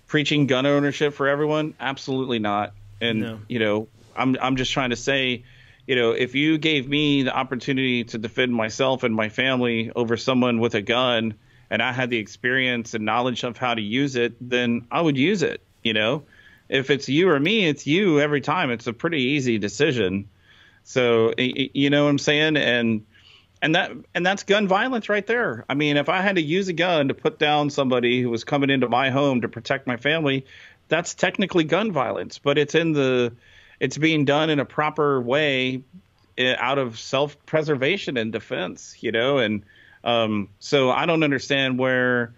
preaching gun ownership for everyone? Absolutely not. And no. I'm just trying to say, if you gave me the opportunity to defend myself and my family over someone with a gun, and I had the experience and knowledge of how to use it, then I would use it. If it's you or me, it's you every time. It's a pretty easy decision. So you know what I'm saying? And that's gun violence right there. I mean, if I had to use a gun to put down somebody who was coming into my home to protect my family, that's technically gun violence, but it's being done in a proper way out of self-preservation and defense, you know? And so I don't understand where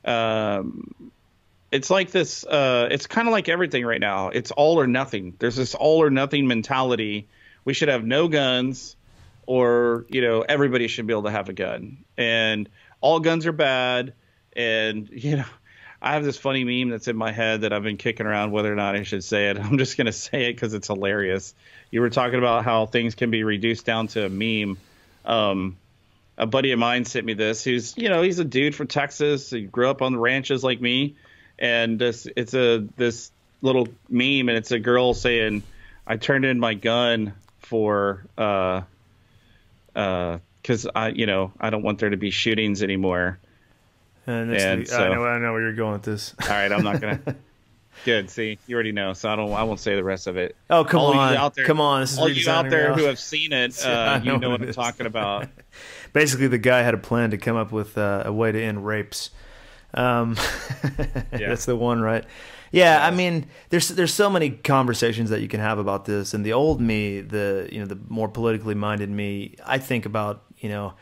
it's like this. It's kind of like everything right now. It's all or nothing. There's this all or nothing mentality. We should have no guns, or, you know, everybody should be able to have a gun, and all guns are bad. And, you know, I have this funny meme that's in my head that I've been kicking around whether or not I should say it. I'm just going to say it because it's hilarious. You were talking about how things can be reduced down to a meme. A buddy of mine sent me this. He's a dude from Texas. He grew up on the ranches like me. And this little meme, and it's a girl saying, I turned in my gun for because I don't want there to be shootings anymore. And so, I know where you're going with this. All right, I'm not gonna. Good. See, you already know, so I won't say the rest of it. Oh, come on. Come on. This is all you out there who have seen it, you know what I'm talking about. Basically, the guy had a plan to come up with a way to end rapes. That's the one, right? Yeah, I mean, there's so many conversations that you can have about this, and the old me, the more politically minded me, I think about, you know,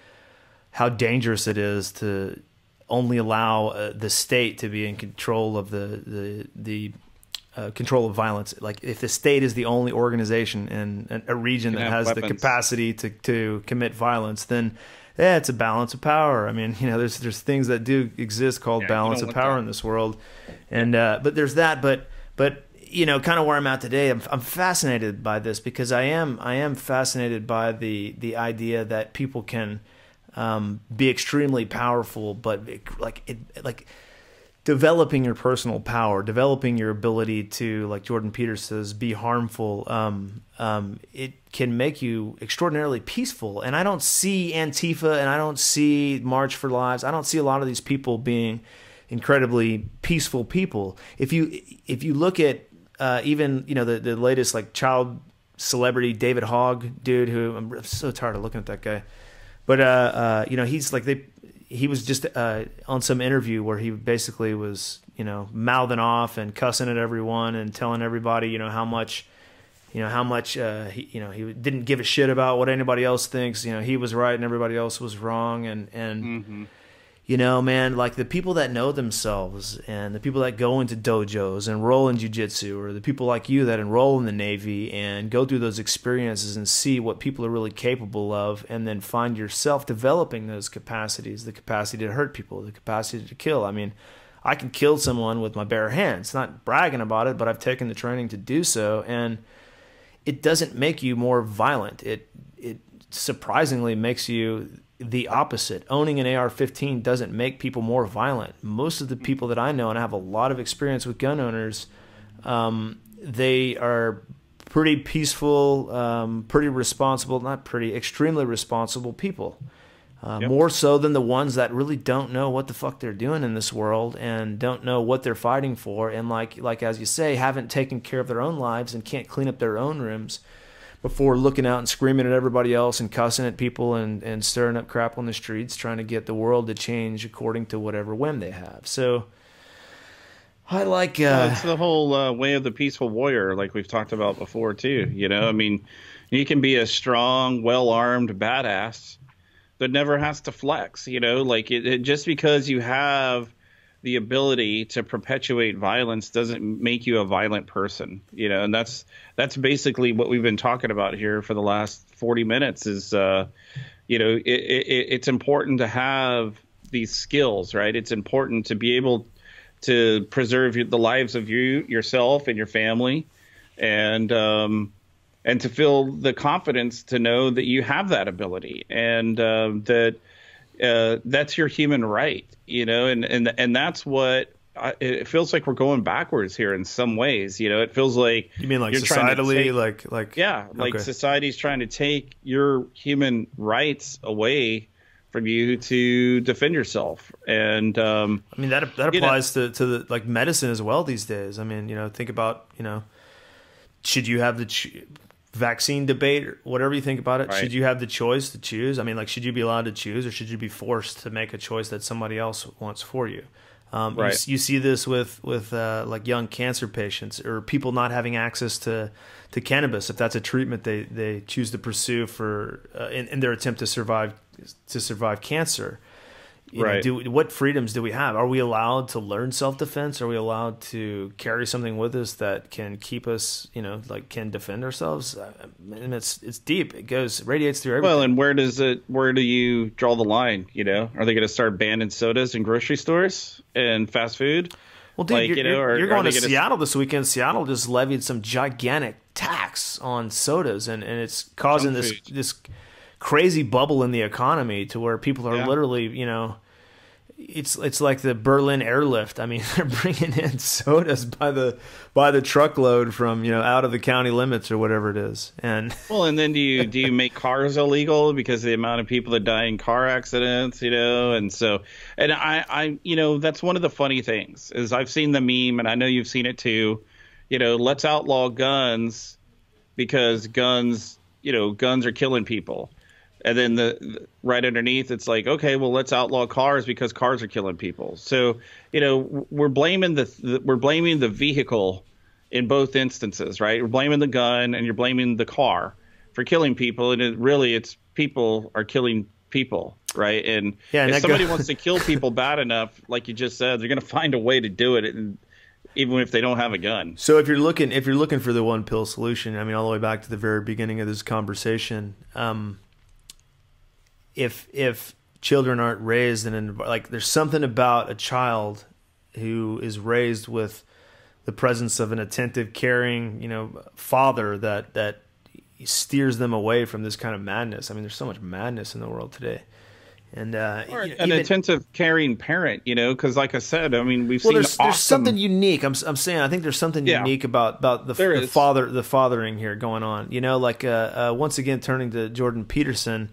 how dangerous it is to only allow the state to be in control of the control of violence. Like, if the state is the only organization in a region that has weapons, the capacity to commit violence, then yeah, it's a balance of power. I mean, you know, there's things that do exist called balance of power in this world, and but there's that. But you know, kind of where I'm at today, I'm fascinated by this, because I am fascinated by the idea that people can be extremely powerful, but like developing your personal power, developing your ability to, like Jordan Peterson says, be harmful. It can make you extraordinarily peaceful. And I don't see Antifa, and I don't see March for Lives. I don't see a lot of these people being incredibly peaceful people. If you look at even, you know, the latest, like, child celebrity David Hogg dude, who I'm so tired of looking at that guy. But you know, he's like, he was just on some interview where he basically was, you know, mouthing off and cussing at everyone and telling everybody, you know, how much he didn't give a shit about what anybody else thinks. You know, he was right and everybody else was wrong. And you know, man, like, the people that know themselves, and the people that go into dojos and roll in jiu-jitsu, or the people like you that enroll in the Navy and go through those experiences and see what people are really capable of, and then find yourself developing those capacities, the capacity to hurt people, the capacity to kill. I mean, I can kill someone with my bare hands. Not bragging about it, but I've taken the training to do so, and it doesn't make you more violent. It surprisingly makes you the opposite. Owning an AR-15 doesn't make people more violent. Most of the people that I know, and I have a lot of experience with gun owners, they are pretty peaceful, pretty responsible, extremely responsible people. More so than the ones that really don't know what the fuck they're doing in this world, and don't know what they're fighting for, and like as you say, haven't taken care of their own lives and can't clean up their own rooms before looking out and screaming at everybody else and cussing at people and stirring up crap on the streets, trying to get the world to change according to whatever whim they have. So I like... it's the whole way of the peaceful warrior, like we've talked about before, too. You know, I mean, you can be a strong, well-armed badass that never has to flex, you know? Like, just because you have the ability to perpetuate violence doesn't make you a violent person, you know? And that's basically what we've been talking about here for the last 40 minutes is, you know, it's important to have these skills, right? It's important to be able to preserve the lives of yourself and your family, and to feel the confidence to know that you have that ability, and that that's your human right, you know, and that's what it feels like we're going backwards here in some ways. You know, it feels like, you mean like societally, like society's trying to take your human rights away from you to defend yourself. And I mean, that applies to the, like, medicine as well these days. I mean, you know, think about, you know, should you have vaccine debate, or whatever you think about it. Right. Should you have the choice to choose? I mean, like, should you be allowed to choose, or should you be forced to make a choice that somebody else wants for you? Right. You see this with like young cancer patients, or people not having access to cannabis, if that's a treatment they choose to pursue for in their attempt to survive cancer. Right. What freedoms do we have? Are we allowed to learn self-defense? Are we allowed to carry something with us that can keep us, like, can defend ourselves? And it's deep. It radiates through everything. Well, and where do you draw the line? Are they going to start banning sodas in grocery stores and fast food? Well, dude, you're going to Seattle to... this weekend. Seattle just levied some gigantic tax on sodas, and it's causing this crazy bubble in the economy to where people are literally, it's like the Berlin airlift. I mean, they're bringing in sodas by the truckload from, out of the county limits or whatever it is. And and then do you make cars illegal because of the amount of people that die in car accidents, and so, and I that's one of the funny things is I've seen the meme, and I know you've seen it too, let's outlaw guns because guns are killing people. And then the right underneath, it's like, okay, well, let's outlaw cars because cars are killing people. So, we're blaming the vehicle in both instances, right? We're blaming the gun and you're blaming the car for killing people, and it's people are killing people, right? And if somebody wants to kill people bad enough, like you just said, they're going to find a way to do it, even if they don't have a gun. So if you're looking for the one pill solution, I mean, all the way back to the very beginning of this conversation. If children aren't raised in like, there's something about a child who is raised with the presence of an attentive, caring, father that steers them away from this kind of madness. I mean, there's so much madness in the world today. And or an attentive, caring parent, because like I said, I mean, we've seen there's something unique. I'm saying I think there's something unique about the fathering here going on. Like once again, turning to Jordan Peterson.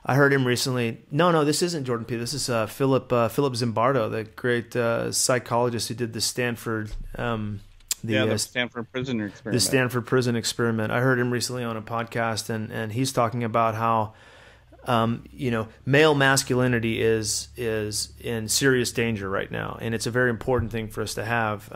I heard him recently. No, this isn't Jordan Peterson. This is Philip Zimbardo, the great psychologist who did the Stanford the Stanford prison experiment. The Stanford prison experiment. I heard him recently on a podcast, and he's talking about how male masculinity is in serious danger right now, and it's a very important thing for us to have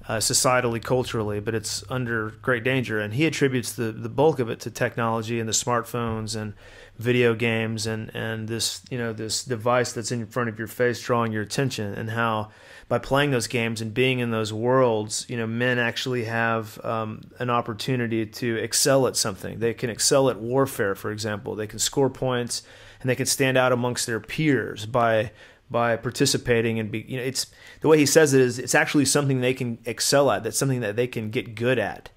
societally, culturally, but it's under great danger. And he attributes the bulk of it to technology and the smartphones and video games and this this device that's in front of your face drawing your attention, and how by playing those games and being in those worlds, men actually have an opportunity to excel at something. They can excel at warfare, for example. They can score points, and they can stand out amongst their peers by participating and be. It's the way he says it is it's actually something they can excel at. That's something that they can get good at,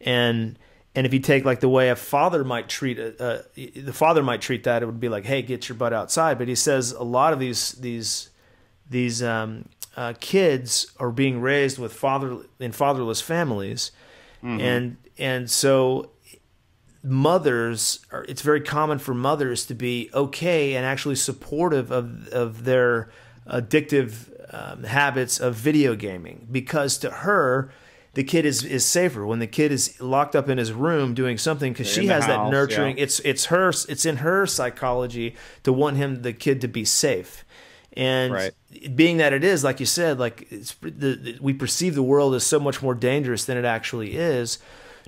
and if you take like the way a father might treat the father might treat that, it would be like, hey, get your butt outside. But he says a lot of these kids are being raised with fatherless families, and so mothers it's very common for mothers to be okay and actually supportive of their addictive habits of video gaming, because to her the kid is safer when the kid is locked up in his room doing something, because she has that nurturing. Yeah. It's in her psychology to want the kid to be safe. And being that it is, like you said, like we perceive the world as so much more dangerous than it actually is.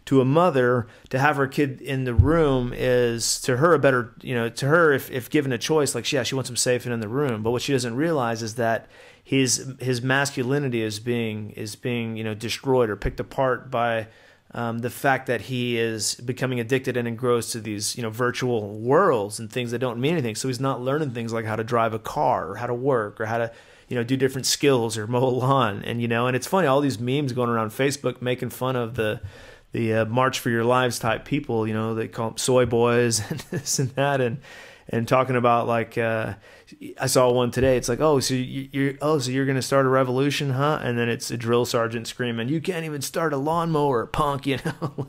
To a mother, to have her kid in the room is to her a better, to her if given a choice, like she wants him safe and in the room. But what she doesn't realize is that his masculinity is being destroyed or picked apart by the fact that he is becoming addicted and engrossed to these virtual worlds and things that don't mean anything. So he's not learning things like how to drive a car or how to work or how to do different skills or mow a lawn. And and it's funny, all these memes going around Facebook making fun of the March for Your Lives type people. They call them soy boys and this and that, and talking about like I saw one today. It's like, so you're going to start a revolution, huh? And then it's a drill sergeant screaming, "You can't even start a lawnmower, punk!"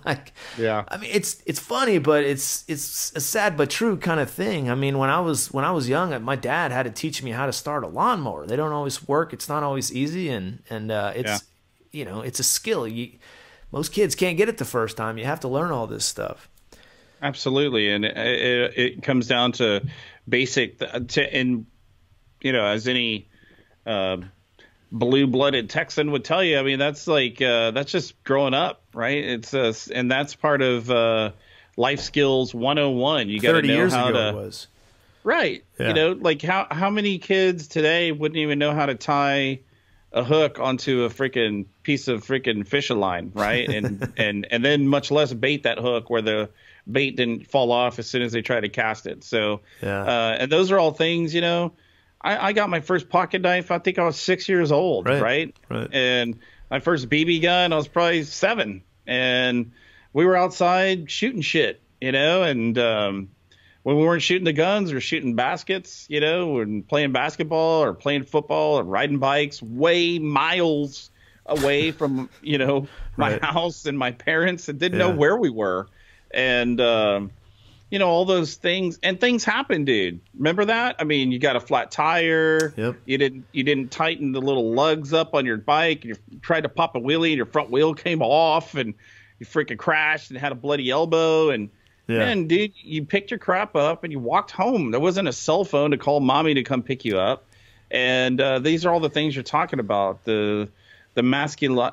Like, yeah. I mean, it's funny, but it's a sad but true kind of thing. I mean, when I was young, my dad had to teach me how to start a lawnmower. They don't always work. It's not always easy, and it's it's a skill. most kids can't get it the first time. You have to learn all this stuff. Absolutely. And it comes down to basic and, you know, as any blue-blooded Texan would tell you, I mean, that's like that's just growing up, right? It's and that's part of life skills 101. You got to know how to. It was. Right. Yeah. You know, like how many kids today wouldn't even know how to tie a hook onto a freaking piece of freaking fishing line, right? And then much less bait that hook where the bait didn't fall off as soon as they try to cast it. So, and those are all things, you know. I got my first pocket knife, I think I was 6 years old, right? And my first BB gun, I was probably 7. And we were outside shooting shit, you know, and when we weren't shooting the guns, we were shooting baskets, you know, and playing basketball or playing football or riding bikes way miles away from, you know, my house and my parents and didn't know where we were. And, you know, all those things, and things happen, dude. Remember that? I mean, you got a flat tire. Yep. You didn't tighten the little lugs up on your bike. You tried to pop a wheelie and your front wheel came off and you freaking crashed and had a bloody elbow. And man, dude, you picked your crap up and you walked home. There wasn't a cell phone to call mommy to come pick you up. And these are all the things you're talking about. The masculine,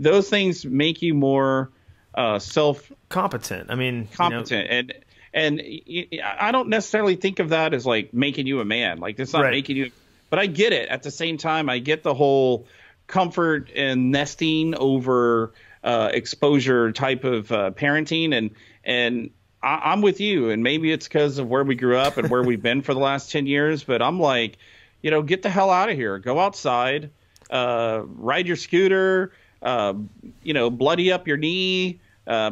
those things make you more competent. I mean, competent. You know, and I don't necessarily think of that as like making you a man. Like it's not making you, but I get it. At the same time, I get the whole comfort and nesting over exposure type of parenting. And I'm with you. And maybe it's because of where we grew up and where we've been for the last 10 years. But I'm like, you know, get the hell out of here. Go outside, ride your scooter, you know, bloody up your knee.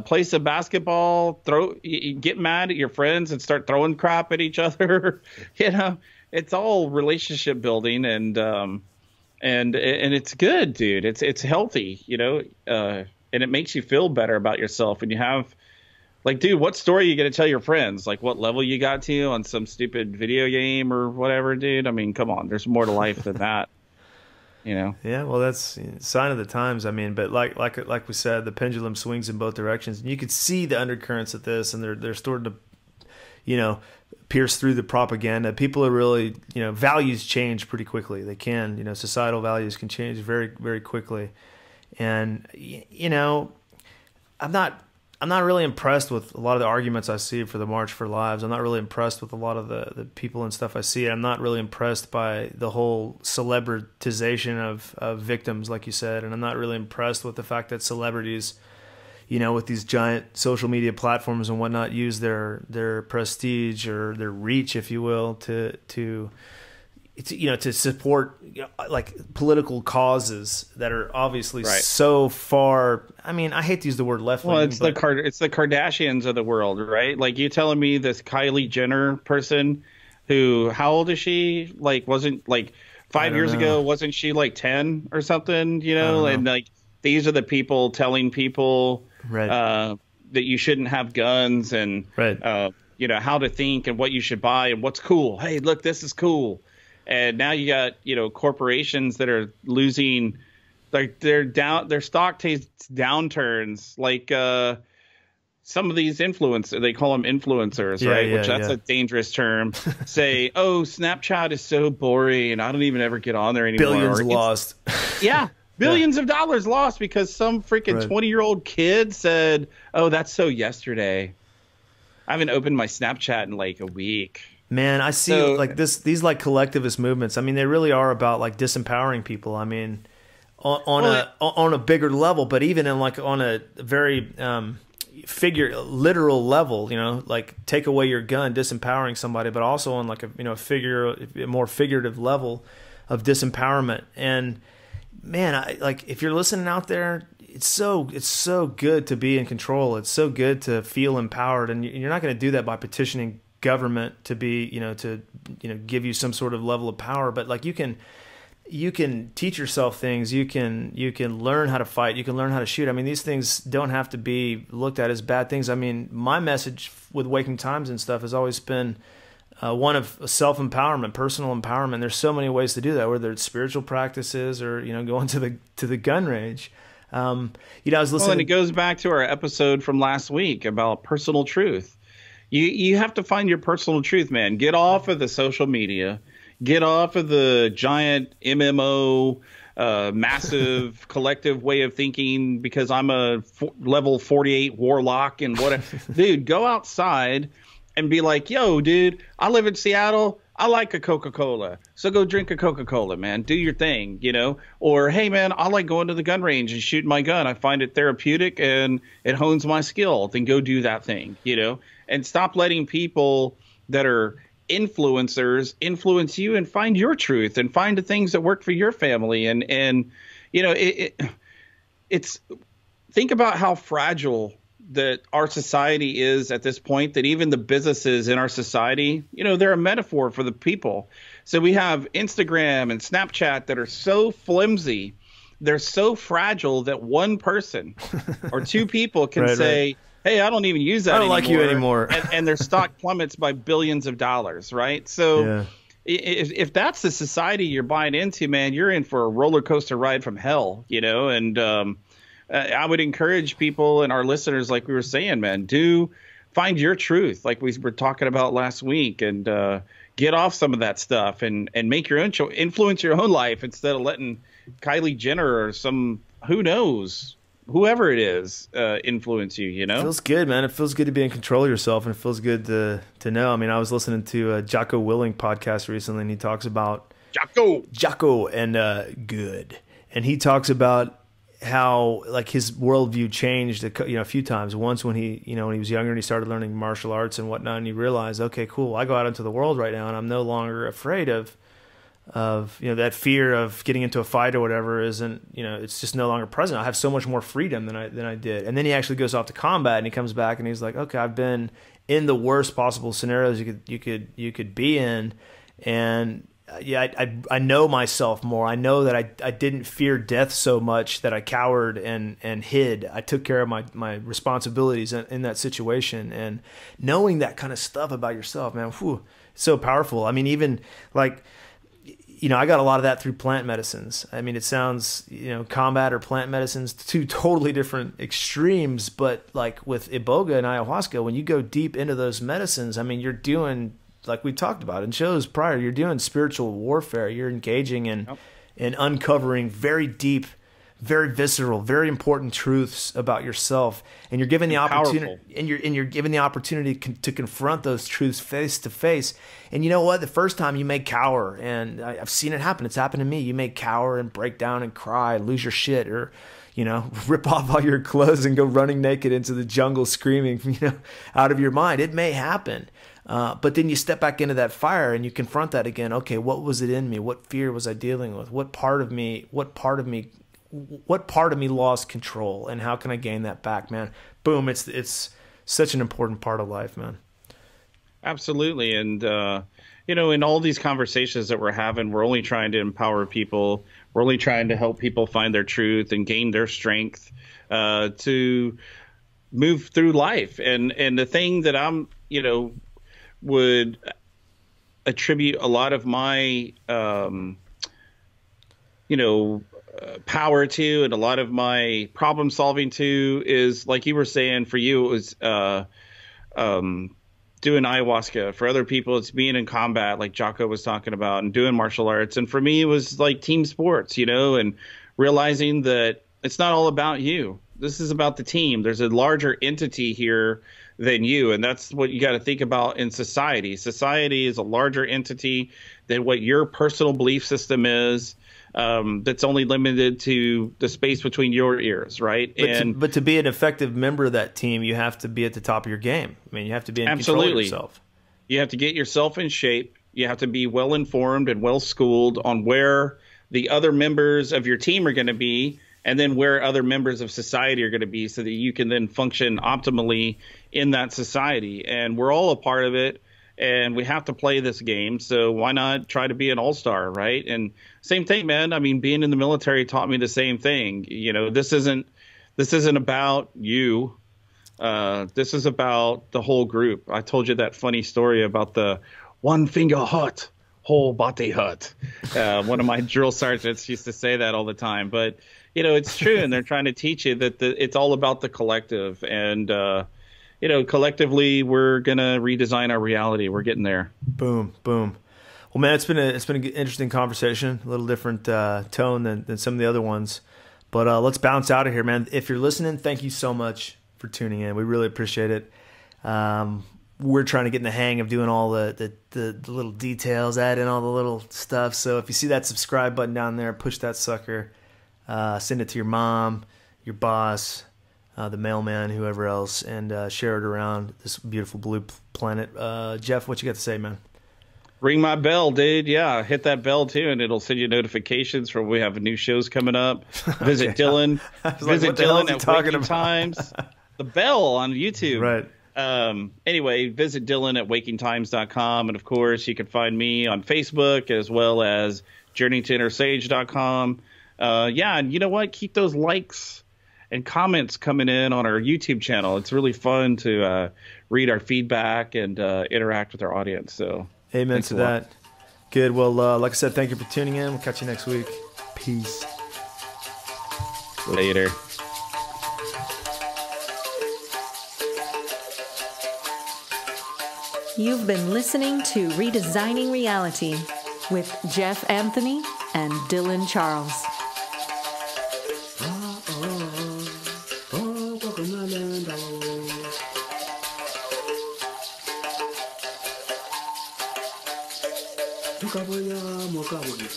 Play some basketball, get mad at your friends and start throwing crap at each other. You know, it's all relationship building and it's good, dude. It's healthy, you know, and it makes you feel better about yourself. And you have like, dude, what story are you going to tell your friends? Like what level you got to on some stupid video game or whatever, dude? I mean, come on, there's more to life than that. You know? Yeah, well, that's a sign of the times. I mean, but like we said, the pendulum swings in both directions, and you could see the undercurrents of this, and they're starting to, you know, pierce through the propaganda. People are really, you know, values change pretty quickly. They can, you know, societal values can change very, very quickly, and you know, I'm not really impressed with a lot of the arguments I see for the March for Lives. I'm not really impressed with a lot of the people and stuff I see. I'm not really impressed by the whole celebritization of victims, like you said. And I'm not really impressed with the fact that celebrities, you know, with these giant social media platforms and whatnot, use their prestige or their reach, if you will, to you know, to support, you know, like political causes that are obviously so far. I mean, I hate to use the word left wing. Well, it's the Kardashians of the world, right? Like you telling me this Kylie Jenner person, who how old is she? Like wasn't like 5 years ago? Wasn't she like 10 or something? You know, and like these are the people telling people that you shouldn't have guns and you know how to think and what you should buy and what's cool. Hey, look, this is cool. And now you got, you know, corporations that are losing, like their stock takes downturns. Like some of these influencers, they call them influencers, right? Which that's a dangerous term. Say, oh, Snapchat is so boring, and I don't even ever get on there anymore. Billions lost. Yeah, billions of dollars lost because some freaking 20-year-old kid said, "Oh, that's so yesterday. I haven't opened my Snapchat in like a week." Man, I see like these like collectivist movements. I mean, they really are about like disempowering people. I mean, on a bigger level, but even in like on a very literal level, you know, like take away your gun, disempowering somebody, but also on like a more figurative level of disempowerment. And man, like if you're listening out there, it's so good to be in control. It's so good to feel empowered, and you're not going to do that by petitioning government to be, you know, to, you know, give you some sort of level of power. But like you can teach yourself things. You can learn how to fight. You can learn how to shoot. I mean, these things don't have to be looked at as bad things. I mean, my message with Waking Times and stuff has always been one of self-empowerment, personal empowerment. There's so many ways to do that, whether it's spiritual practices or, you know, going to the gun range. I was listening. Well, and it goes back to our episode from last week about personal truth. You have to find your personal truth, man. Get off of the social media. Get off of the giant MMO, massive collective way of thinking because I'm a level 48 warlock and whatever. Dude, go outside and be like, yo, dude, I live in Seattle. I like a Coca-Cola. So go drink a Coca-Cola, man. Do your thing, Or, hey, man, I like going to the gun range and shooting my gun. I find it therapeutic and it hones my skill. Then go do that thing, And stop letting people that are influencers influence you and find your truth and find the things that work for your family. It's think about how fragile that our society is at this point, that even the businesses in our society, they're a metaphor for the people. So we have Instagram and Snapchat that are so flimsy. They're so fragile that one person or two people can say, hey, I don't even use that anymore. I don't like you anymore. and their stock plummets by billions of dollars, right? So if that's the society you're buying into, man, you're in for a roller coaster ride from hell, And I would encourage people and our listeners, like we were saying, man, find your truth, like we were talking about last week, and get off some of that stuff and make your own influence your own life instead of letting Kylie Jenner or who knows, whoever it is, influence you, It feels good, man. It feels good to be in control of yourself, and it feels good to know. I mean, I was listening to a Jocko Willing podcast recently, and he talks about Jocko and good. And he talks about how like his worldview changed a few times. Once when he when he was younger and he started learning martial arts and whatnot, and he realized, okay, cool, I go out into the world right now and I'm no longer afraid of that fear of getting into a fight or whatever isn't, it's just no longer present. I have so much more freedom than I did. And then he actually goes off to combat and he comes back and he's like, okay, I've been in the worst possible scenarios you could be in, and I know myself more. I know that I didn't fear death so much that I cowered and hid. I took care of my responsibilities in that situation. And knowing that kind of stuff about yourself, man, so powerful. I mean, even like, I got a lot of that through plant medicines. I mean, it sounds, combat or plant medicines, two totally different extremes. But like with Iboga and ayahuasca, when you go deep into those medicines, I mean, you're doing, like we talked about in shows prior, you're doing spiritual warfare. You're engaging in uncovering very deep, very visceral, very important truths about yourself, and you're given the opportunity, and you're given the opportunity to confront those truths face to face. And you know what? The first time you may cower, and I've seen it happen. It's happened to me. You may cower and break down and cry, lose your shit, or rip off all your clothes and go running naked into the jungle screaming, out of your mind. It may happen. But then you step back into that fire and you confront that again. Okay, what was it in me? What fear was I dealing with? What part of me lost control, and how can I gain that back, man? Boom. It's such an important part of life, man. Absolutely. And, in all these conversations that we're having, we're only trying to empower people. We're only trying to help people find their truth and gain their strength, to move through life. And the thing that I'm, would attribute a lot of my, power to, and a lot of my problem solving to, is like you were saying, for you, it was doing ayahuasca. For other people, it's being in combat, like Jocko was talking about, and doing martial arts. And for me, it was like team sports, and realizing that it's not all about you. This is about the team. There's a larger entity here than you. And that's what you got to think about in society. Society is a larger entity than what your personal belief system is. That's only limited to the space between your ears, right? But to be an effective member of that team, you have to be at the top of your game. I mean, you have to be in control of yourself. You have to get yourself in shape. You have to be well informed and well schooled on where the other members of your team are going to be, and then where other members of society are going to be, so that you can then function optimally in that society. And we're all a part of it. And we have to play this game, so why not try to be an all-star, right? And same thing, man. I mean, being in the military taught me the same thing. This isn't about you. This is about the whole group. I told you that funny story about the one finger hut, whole body hut. One of my drill sergeants used to say that all the time. But it's true. And they're trying to teach you that it's all about the collective. And, collectively, we're going to redesign our reality. We're getting there. Boom, boom. Well, man, it's been an interesting conversation, a little different tone than some of the other ones. But let's bounce out of here, man. If you're listening, thank you so much for tuning in. We really appreciate it. We're trying to get in the hang of doing all the little details, add in all the little stuff. So if you see that subscribe button down there, push that sucker. Send it to your mom, your boss, the mailman, whoever else, and share it around this beautiful blue planet. Jeff, what you got to say, man? Ring my bell, dude. Yeah, hit that bell too, and it'll send you notifications for when we have new shows coming up. Visit Okay. Dylan. Visit Dylan at Waking about? Times. The bell on YouTube. Right. Anyway, visit Dylan at wakingtimes.com, and of course, you can find me on Facebook as well as journeytoinnersage.com. And you know what? Keep those likes and comments coming in on our YouTube channel. It's really fun to read our feedback and interact with our audience. So. Amen to that. Good. Well, like I said, thank you for tuning in. We'll catch you next week. Peace. Later. You've been listening to Redesigning Reality with Jeff Anthony and Dylan Charles. Mukabanya, mukabanya.